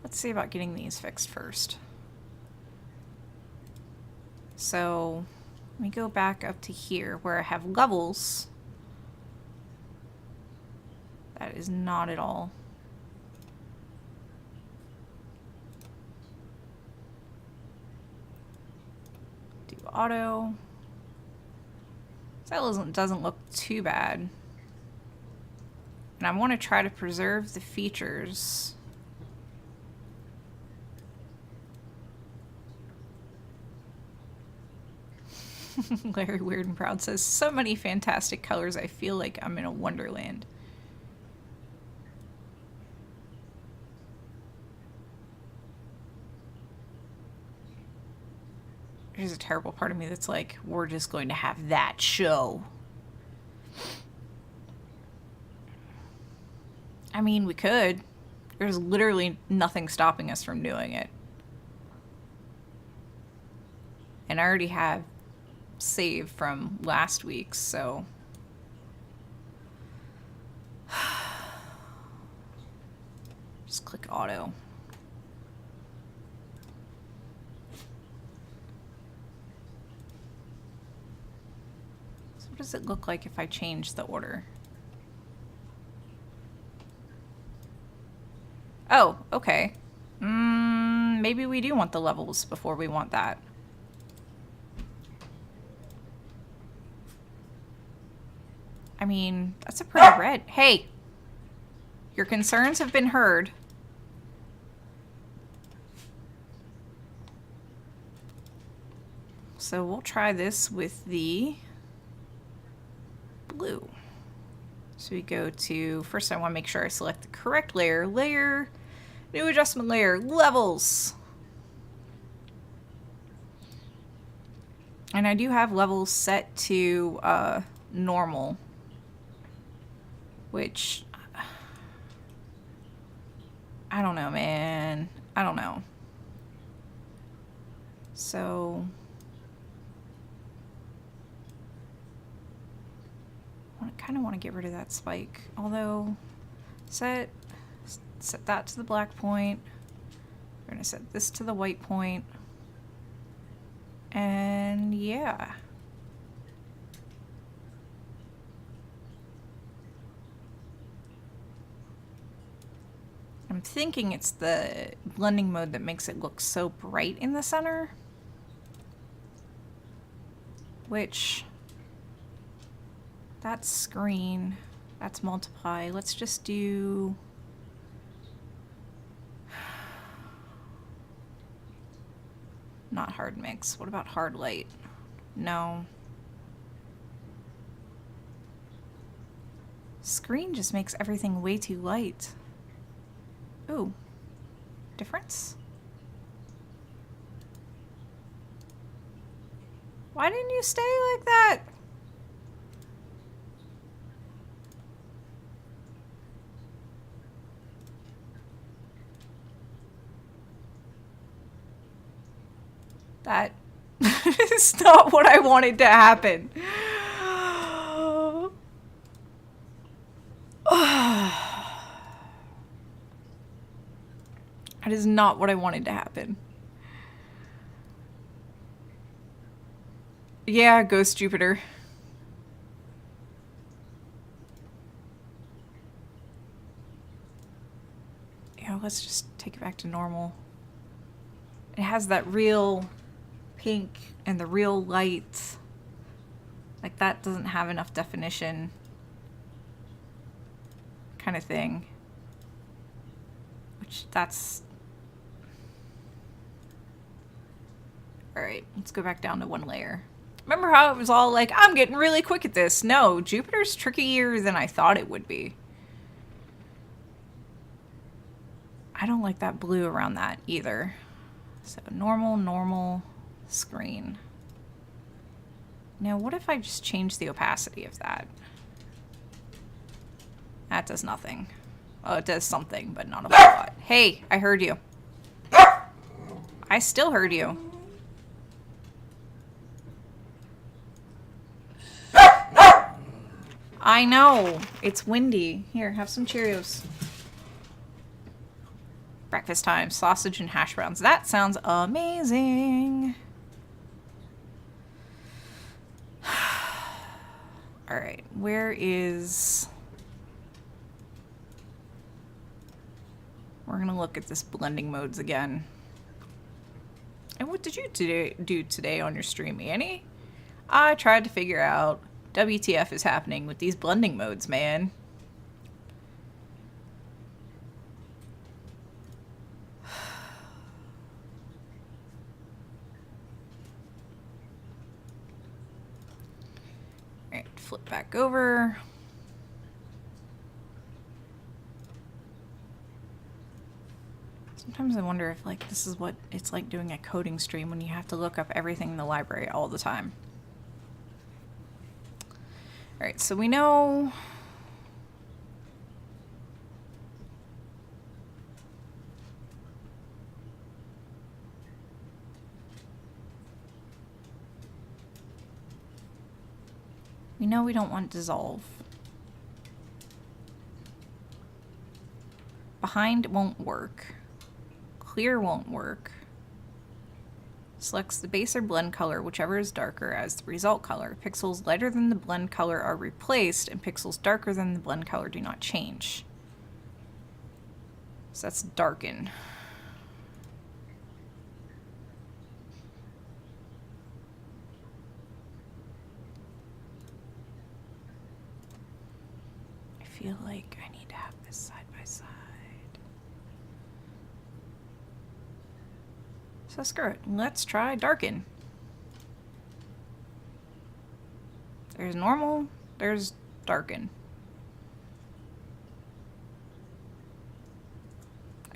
Let's see about getting these fixed first. So let me go back up to here where I have levels. That is not at all. Do auto. That doesn't look too bad. And I want to try to preserve the features. Larry Weird and Proud says, so many fantastic colors, I feel like I'm in a wonderland. There's a terrible part of me that's like, we're just going to have that show. I mean, we could. There's literally nothing stopping us from doing it. And I already have save from last week's, so... Just click auto. What does it look like if I change the order? Oh, okay. Maybe we do want the levels before we want that. I mean, that's a pretty red. Hey! Your concerns have been heard. So we'll try this with the blue. So we go to, first I want to make sure I select the correct layer. Layer, new adjustment layer, levels. And I do have levels set to normal, which, I don't know, man. I don't know. So I kind of want to get rid of that spike, although set that to the black point. We're going to set this to the white point. And yeah. I'm thinking it's the blending mode that makes it look so bright in the center. Which, that's screen, that's multiply. Let's just do... Not hard mix. What about hard light? No. Screen just makes everything way too light. Ooh. Difference? you stay like that? That is not what I wanted to happen. That is not what I wanted to happen. Yeah, Ghost Jupiter. Yeah, let's just take it back to normal. It has that real pink and the real light. Like, that doesn't have enough definition. Kind of thing. Which, that's... Alright, let's go back down to one layer. Remember how it was all like, I'm getting really quick at this? No, Jupiter's trickier than I thought it would be. I don't like that blue around that either. So normal screen. Now what if I just change the opacity of that? That does nothing. Oh, it does something, but not a whole lot. Hey, I heard you. I still heard you. I know. It's windy. Here, have some Cheerios. Breakfast time. Sausage and hash browns. That sounds amazing. Alright, where is... We're going to look at this blending modes again. And what did you do today on your stream, Annie? I tried to figure out WTF is happening with these blending modes, man. Alright, flip back over. Sometimes I wonder if, like, this is what it's like doing a coding stream when you have to look up everything in the library all the time. Alright, so we know... We know we don't want dissolve. Behind won't work. Clear won't work. Selects the base or blend color, whichever is darker, as the result color. Pixels lighter than the blend color are replaced, and pixels darker than the blend color do not change. So that's darken. I feel like I need to have this side by side. So screw it. Let's try darken. There's normal, there's darken.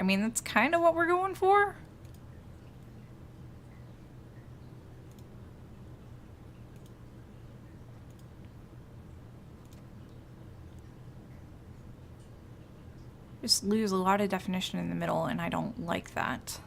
I mean, that's kind of what we're going for. Just lose a lot of definition in the middle, and I don't like that.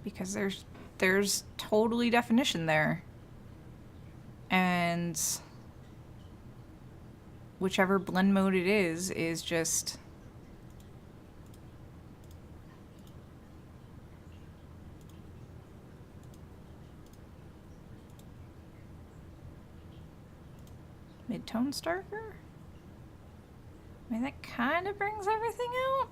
Because there's totally definition there. And whichever blend mode it is just mid-tone darker? I mean, that kind of brings everything out.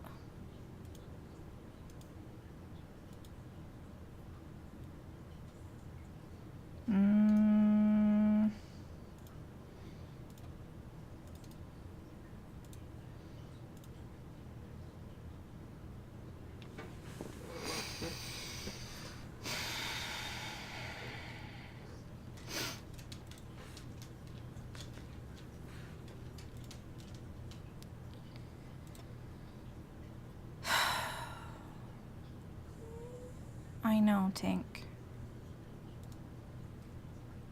I know, Tink.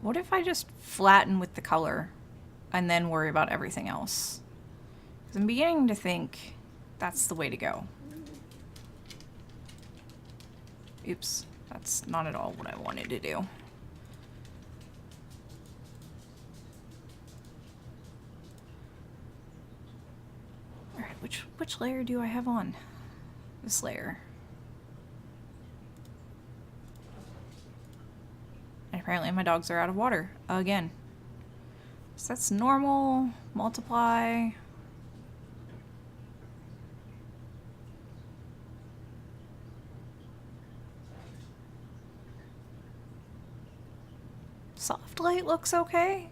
What if I just flatten with the color and then worry about everything else? Because I'm beginning to think that's the way to go. Oops, that's not at all what I wanted to do. Alright, which layer do I have on? This layer. And apparently my dogs are out of water again. So that's normal, multiply. Soft light looks okay.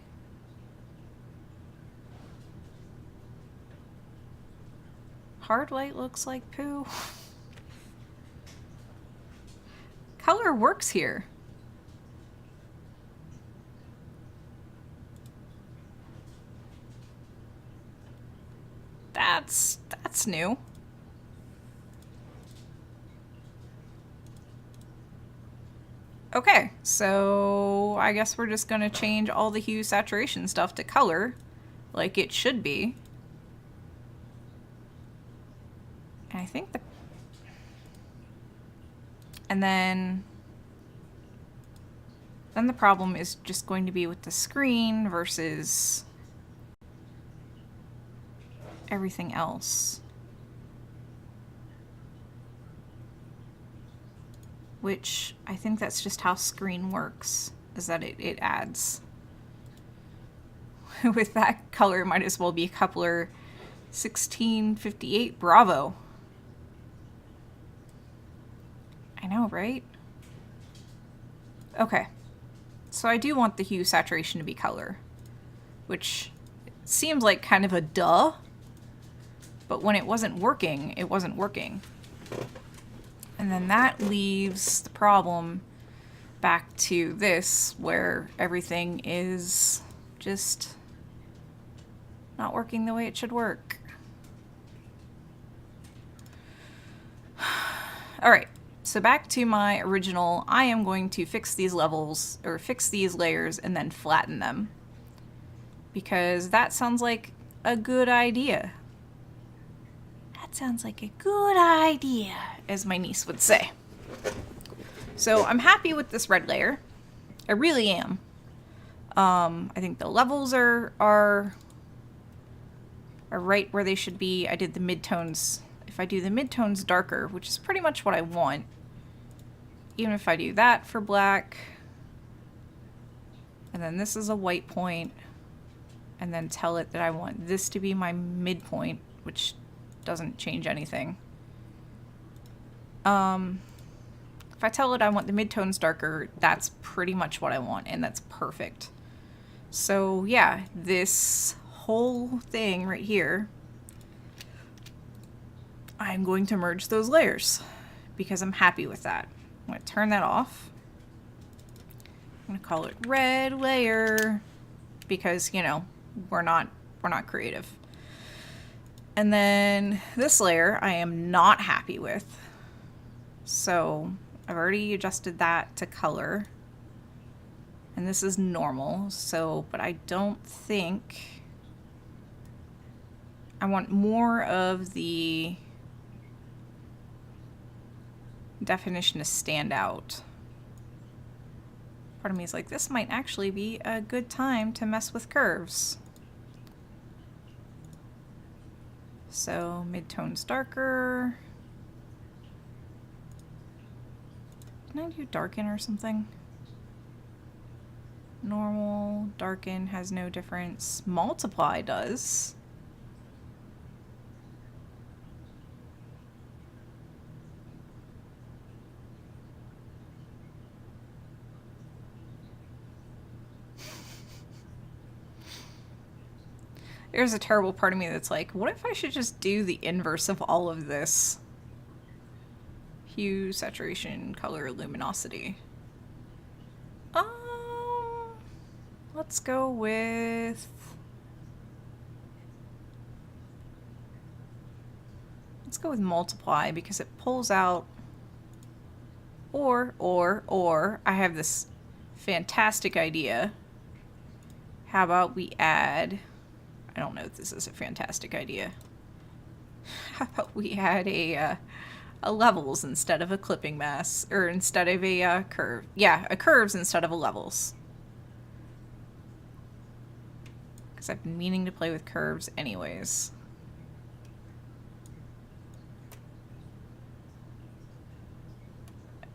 Hard light looks like poo. Color works here. That's new. Okay, so I guess we're just gonna change all the hue saturation stuff to color, like it should be. And I think and then the problem is just going to be with the screen versus everything else. Which I think that's just how screen works, is that it adds. With that color, might as well be a coupler 1658 Bravo. I know, right? Okay. So I do want the hue saturation to be color, which seems like kind of a duh, but when it wasn't working, it wasn't working. And then that leaves the problem back to this, where everything is just not working the way it should work. All right, so back to my original, I am going to fix these levels, or fix these layers, and then flatten them. Because that sounds like a good idea. That sounds like a good idea, as my niece would say. So I'm happy with this red layer. I really am. I think the levels are right where they should be. I did the midtones. If I do the midtones darker, which is pretty much what I want, even if I do that for black, and then this is a white point, and then tell it that I want this to be my midpoint, which doesn't change anything. If I tell it I want the midtones darker, that's pretty much what I want, and that's perfect. So yeah, this whole thing right here, I'm going to merge those layers because I'm happy with that. I'm going to turn that off. I'm going to call it red layer because, you know, we're not creative. And then this layer I am not happy with. So I've already adjusted that to color. And this is normal, so, but I don't think, I want more of the definition to stand out. Part of me is like, this might actually be a good time to mess with curves. So midtones darker. Can I do darken or something? Normal, darken has no difference. Multiply does. There's a terrible part of me that's like, what if I should just do the inverse of all of this? Hue, saturation, color, luminosity. Let's go with... Let's go with multiply because it pulls out... Or, I have this fantastic idea. How about we add... I don't know if this is a fantastic idea. How about we add a levels instead of a clipping mask, or instead of a curve. Yeah, a curves instead of a levels. Because I've been meaning to play with curves anyways.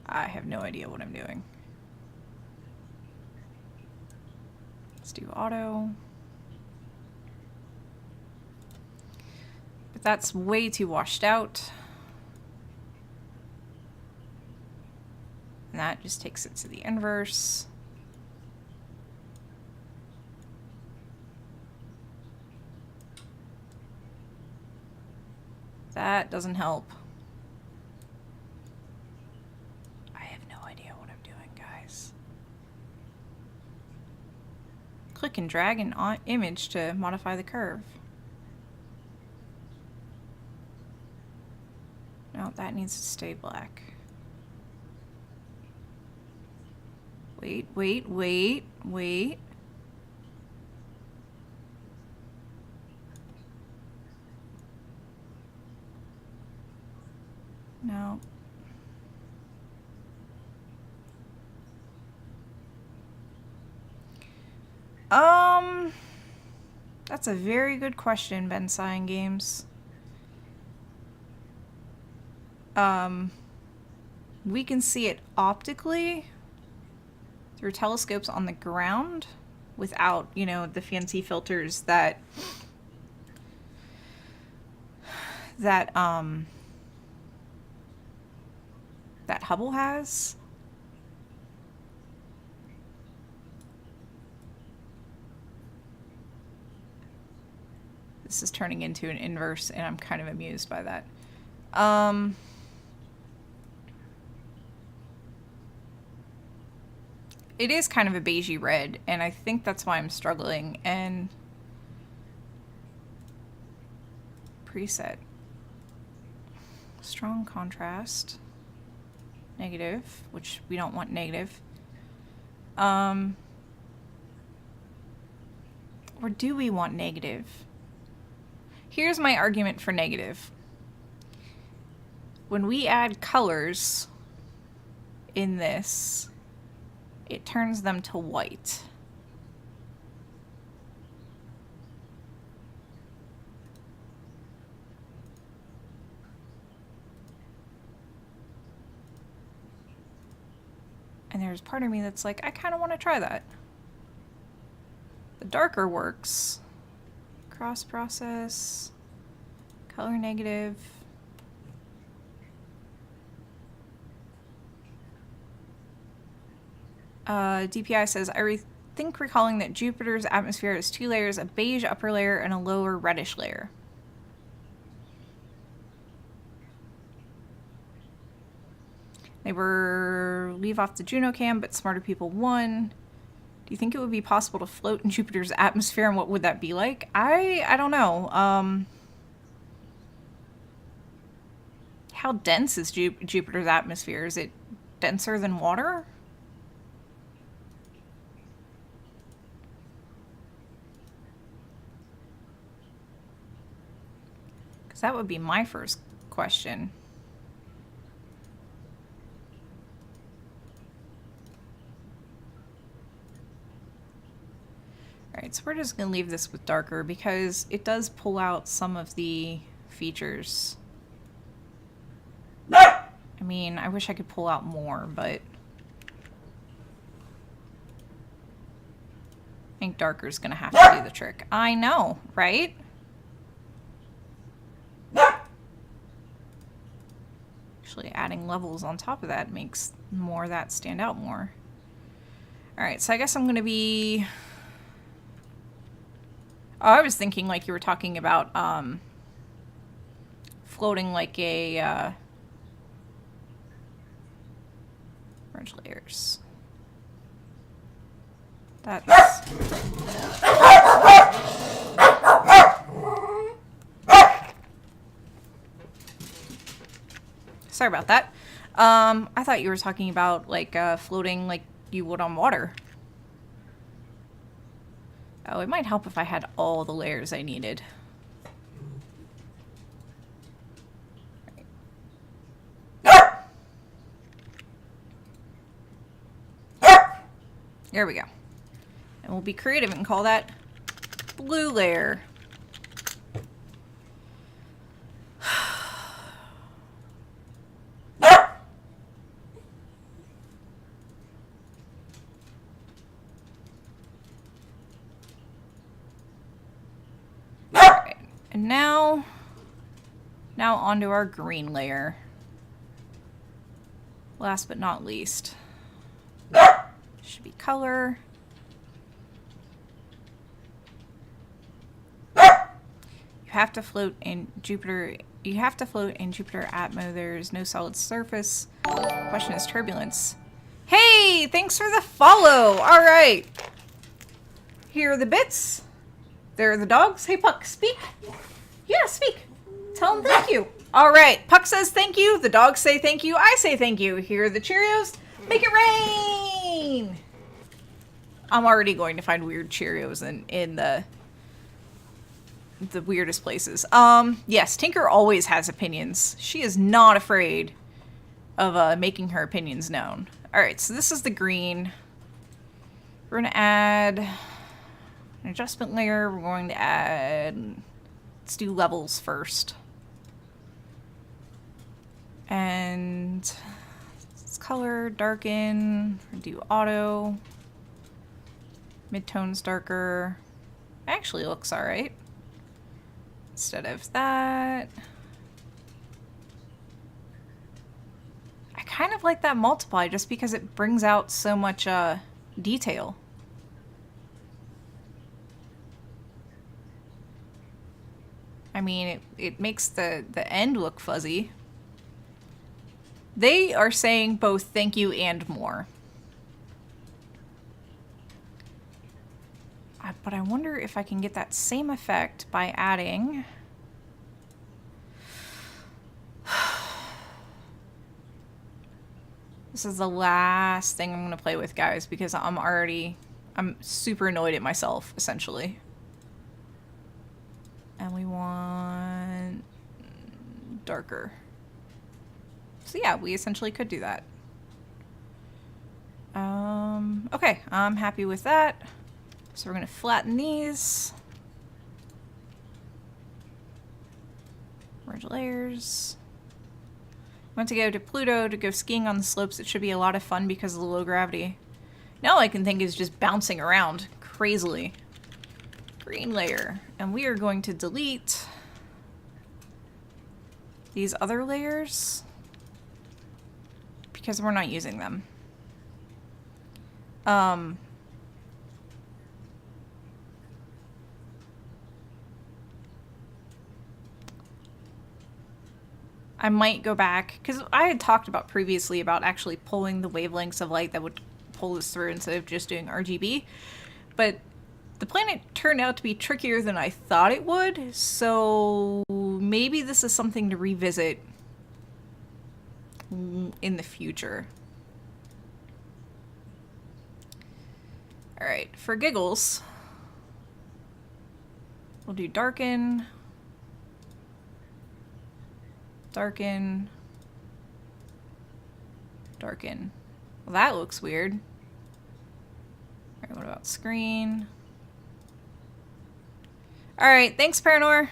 I have no idea what I'm doing. Let's do auto. But that's way too washed out. And that just takes it to the inverse. That doesn't help. I have no idea what I'm doing, guys. Click and drag an image to modify the curve. No, that needs to stay black. Wait. No. That's a very good question, Ben Sign Games. We can see it optically through telescopes on the ground without, you know, the fancy filters that Hubble has. This is turning into an inverse, and I'm kind of amused by that. It is kind of a beigey red, and I think that's why I'm struggling. And preset. Strong contrast. Negative, which we don't want negative. Or do we want negative? Here's my argument for negative. When we add colors in this, it turns them to white. And there's part of me that's like, I kind of want to try that. The darker works. Cross process. Color negative. DPI says, I think recalling that Jupiter's atmosphere has 2 layers, a beige upper layer and a lower reddish layer. They were leave off the Juno cam, but smarter people won. Do you think it would be possible to float in Jupiter's atmosphere, and what would that be like? I don't know. How dense is Jupiter's atmosphere? Is it denser than water? Because that would be my first question. Alright, so we're just going to leave this with darker because it does pull out some of the features. I mean, I wish I could pull out more, but I think darker is going to have to do the trick. I know, right? Actually, adding levels on top of that makes more of that stand out more. Alright, so I guess I'm going to be... Oh, I was thinking like you were talking about floating like a merge layers. That's... Sorry about that. I thought you were talking about, like, floating like you would on water. Oh, it might help if I had all the layers I needed. There we go. And we'll be creative and call that blue layer. Alright, and now onto our green layer. Last but not least. Should be color. You have to float in Jupyter. You have to float in Jupyter Atmo. There's no solid surface. Question is turbulence. Hey, thanks for the follow. All right. Here are the bits. There are the dogs. Hey, Puck, speak. Yeah, speak. Tell them thank you. All right. Puck says thank you. The dogs say thank you. I say thank you. Here are the Cheerios. Make it rain. I'm already going to find weird Cheerios in the weirdest places. Yes, Tinker always has opinions. She is not afraid of making her opinions known. Alright, so this is the green. We're going to add an adjustment layer. We're going to add... Let's do levels first. And... Let's color, darken, do auto. Midtone's darker. Actually looks alright. Instead of that. I kind of like that multiply just because it brings out so much detail. I mean, it makes the end look fuzzy. They are saying both thank you and more. But I wonder if I can get that same effect by adding... This is the last thing I'm going to play with, guys, because I'm super annoyed at myself, essentially. And we want darker. So yeah, we essentially could do that. Okay, I'm happy with that. So we're going to flatten these. Merge layers. I want to go to Pluto to go skiing on the slopes. It should be a lot of fun because of the low gravity. Now all I can think is just bouncing around crazily. Green layer. And we are going to delete these other layers because we're not using them. I might go back, because I had talked about previously about actually pulling the wavelengths of light that would pull this through instead of just doing RGB. But the planet turned out to be trickier than I thought it would, so maybe this is something to revisit in the future. Alright, for giggles, we'll do darken. Darken. Darken. Well, that looks weird. Alright, what about screen? Alright, thanks, Paranor.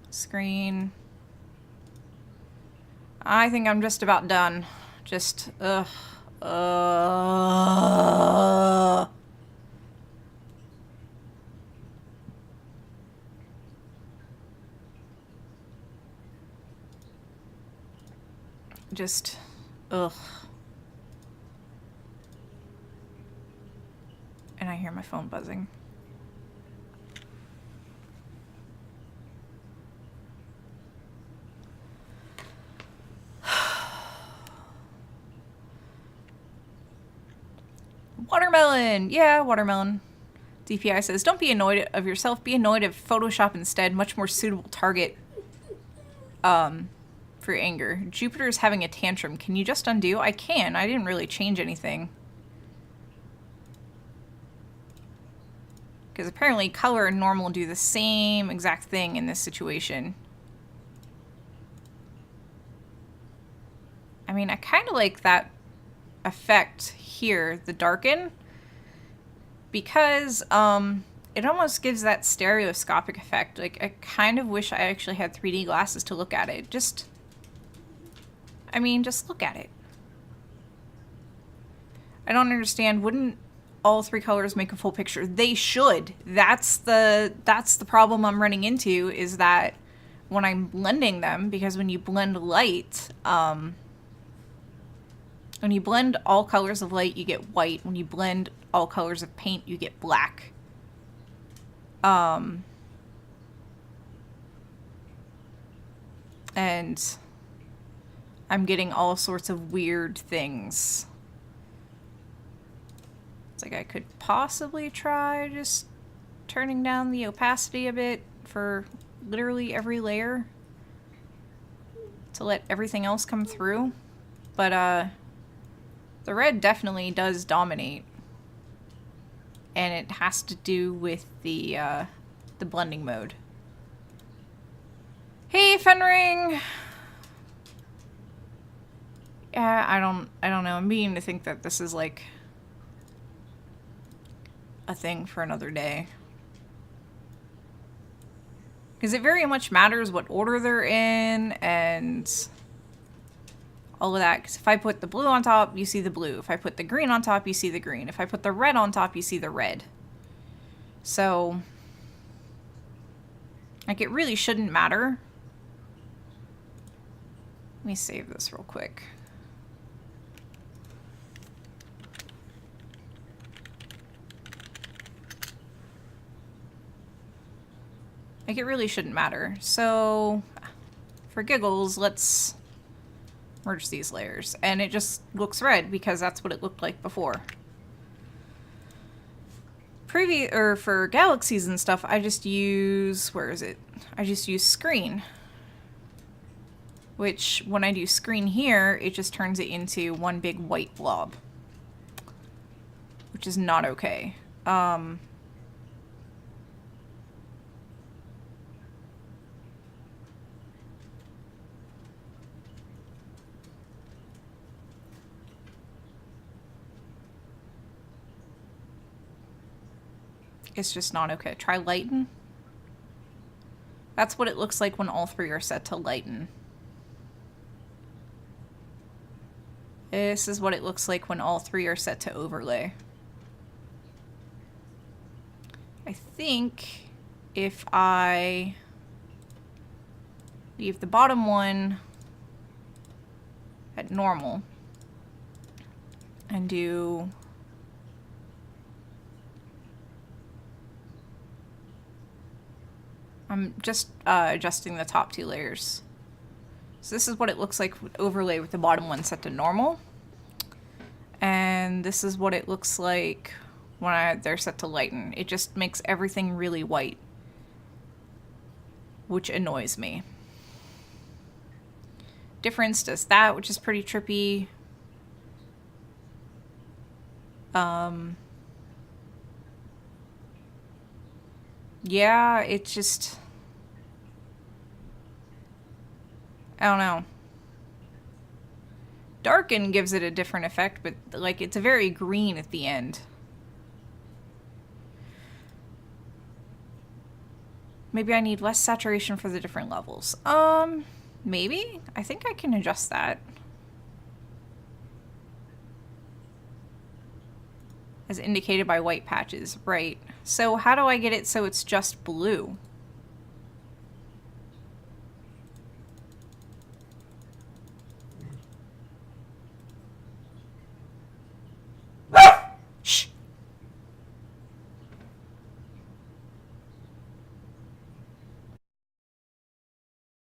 Screen. I think I'm just about done. Just, Just, ugh. And I hear my phone buzzing. Watermelon! Yeah, watermelon. DPI says, don't be annoyed of yourself, be annoyed of Photoshop instead. Much more suitable target for for anger. Jupiter's having a tantrum. Can you just undo? I can. I didn't really change anything. Because apparently color and normal do the same exact thing in this situation. I mean, I kind of like that effect here, the darken, because it almost gives that stereoscopic effect. Like, I kind of wish I actually had 3D glasses to look at it. Just look at it. I don't understand. Wouldn't all 3 colors make a full picture? They should. That's the problem I'm running into, is that when I'm blending them, because when you blend light, when you blend all colors of light, you get white. When you blend all colors of paint, you get black. And I'm getting all sorts of weird things. It's like I could possibly try just turning down the opacity a bit for literally every layer to let everything else come through. But the red definitely does dominate. And it has to do with the blending mode. Hey, Fenring! Yeah, I don't know. I'm beginning to think that this is like a thing for another day. Because it very much matters what order they're in and all of that. Because if I put the blue on top, you see the blue. If I put the green on top, you see the green. If I put the red on top, you see the red. So, like, it really shouldn't matter. Let me save this real quick. Like, it really shouldn't matter. So, for giggles, let's merge these layers. And it just looks red because that's what it looked like before. For galaxies and stuff, I just use, where is it? I just use screen. Which, when I do screen here, it just turns it into one big white blob. Which is not okay. It's just not okay. Try lighten. That's what it looks like when all 3 are set to lighten. This is what it looks like when all 3 are set to overlay. I think if I leave the bottom one at normal and do I'm just adjusting the top 2 layers. So this is what it looks like with overlay with the bottom one set to normal. And this is what it looks like when they're set to lighten. It just makes everything really white, which annoys me. Difference does that, which is pretty trippy. Yeah, it's just, I don't know. Darken gives it a different effect, but like it's a very green at the end. Maybe I need less saturation for the different levels. Maybe? I think I can adjust that. As indicated by white patches, right. So how do I get it so it's just blue?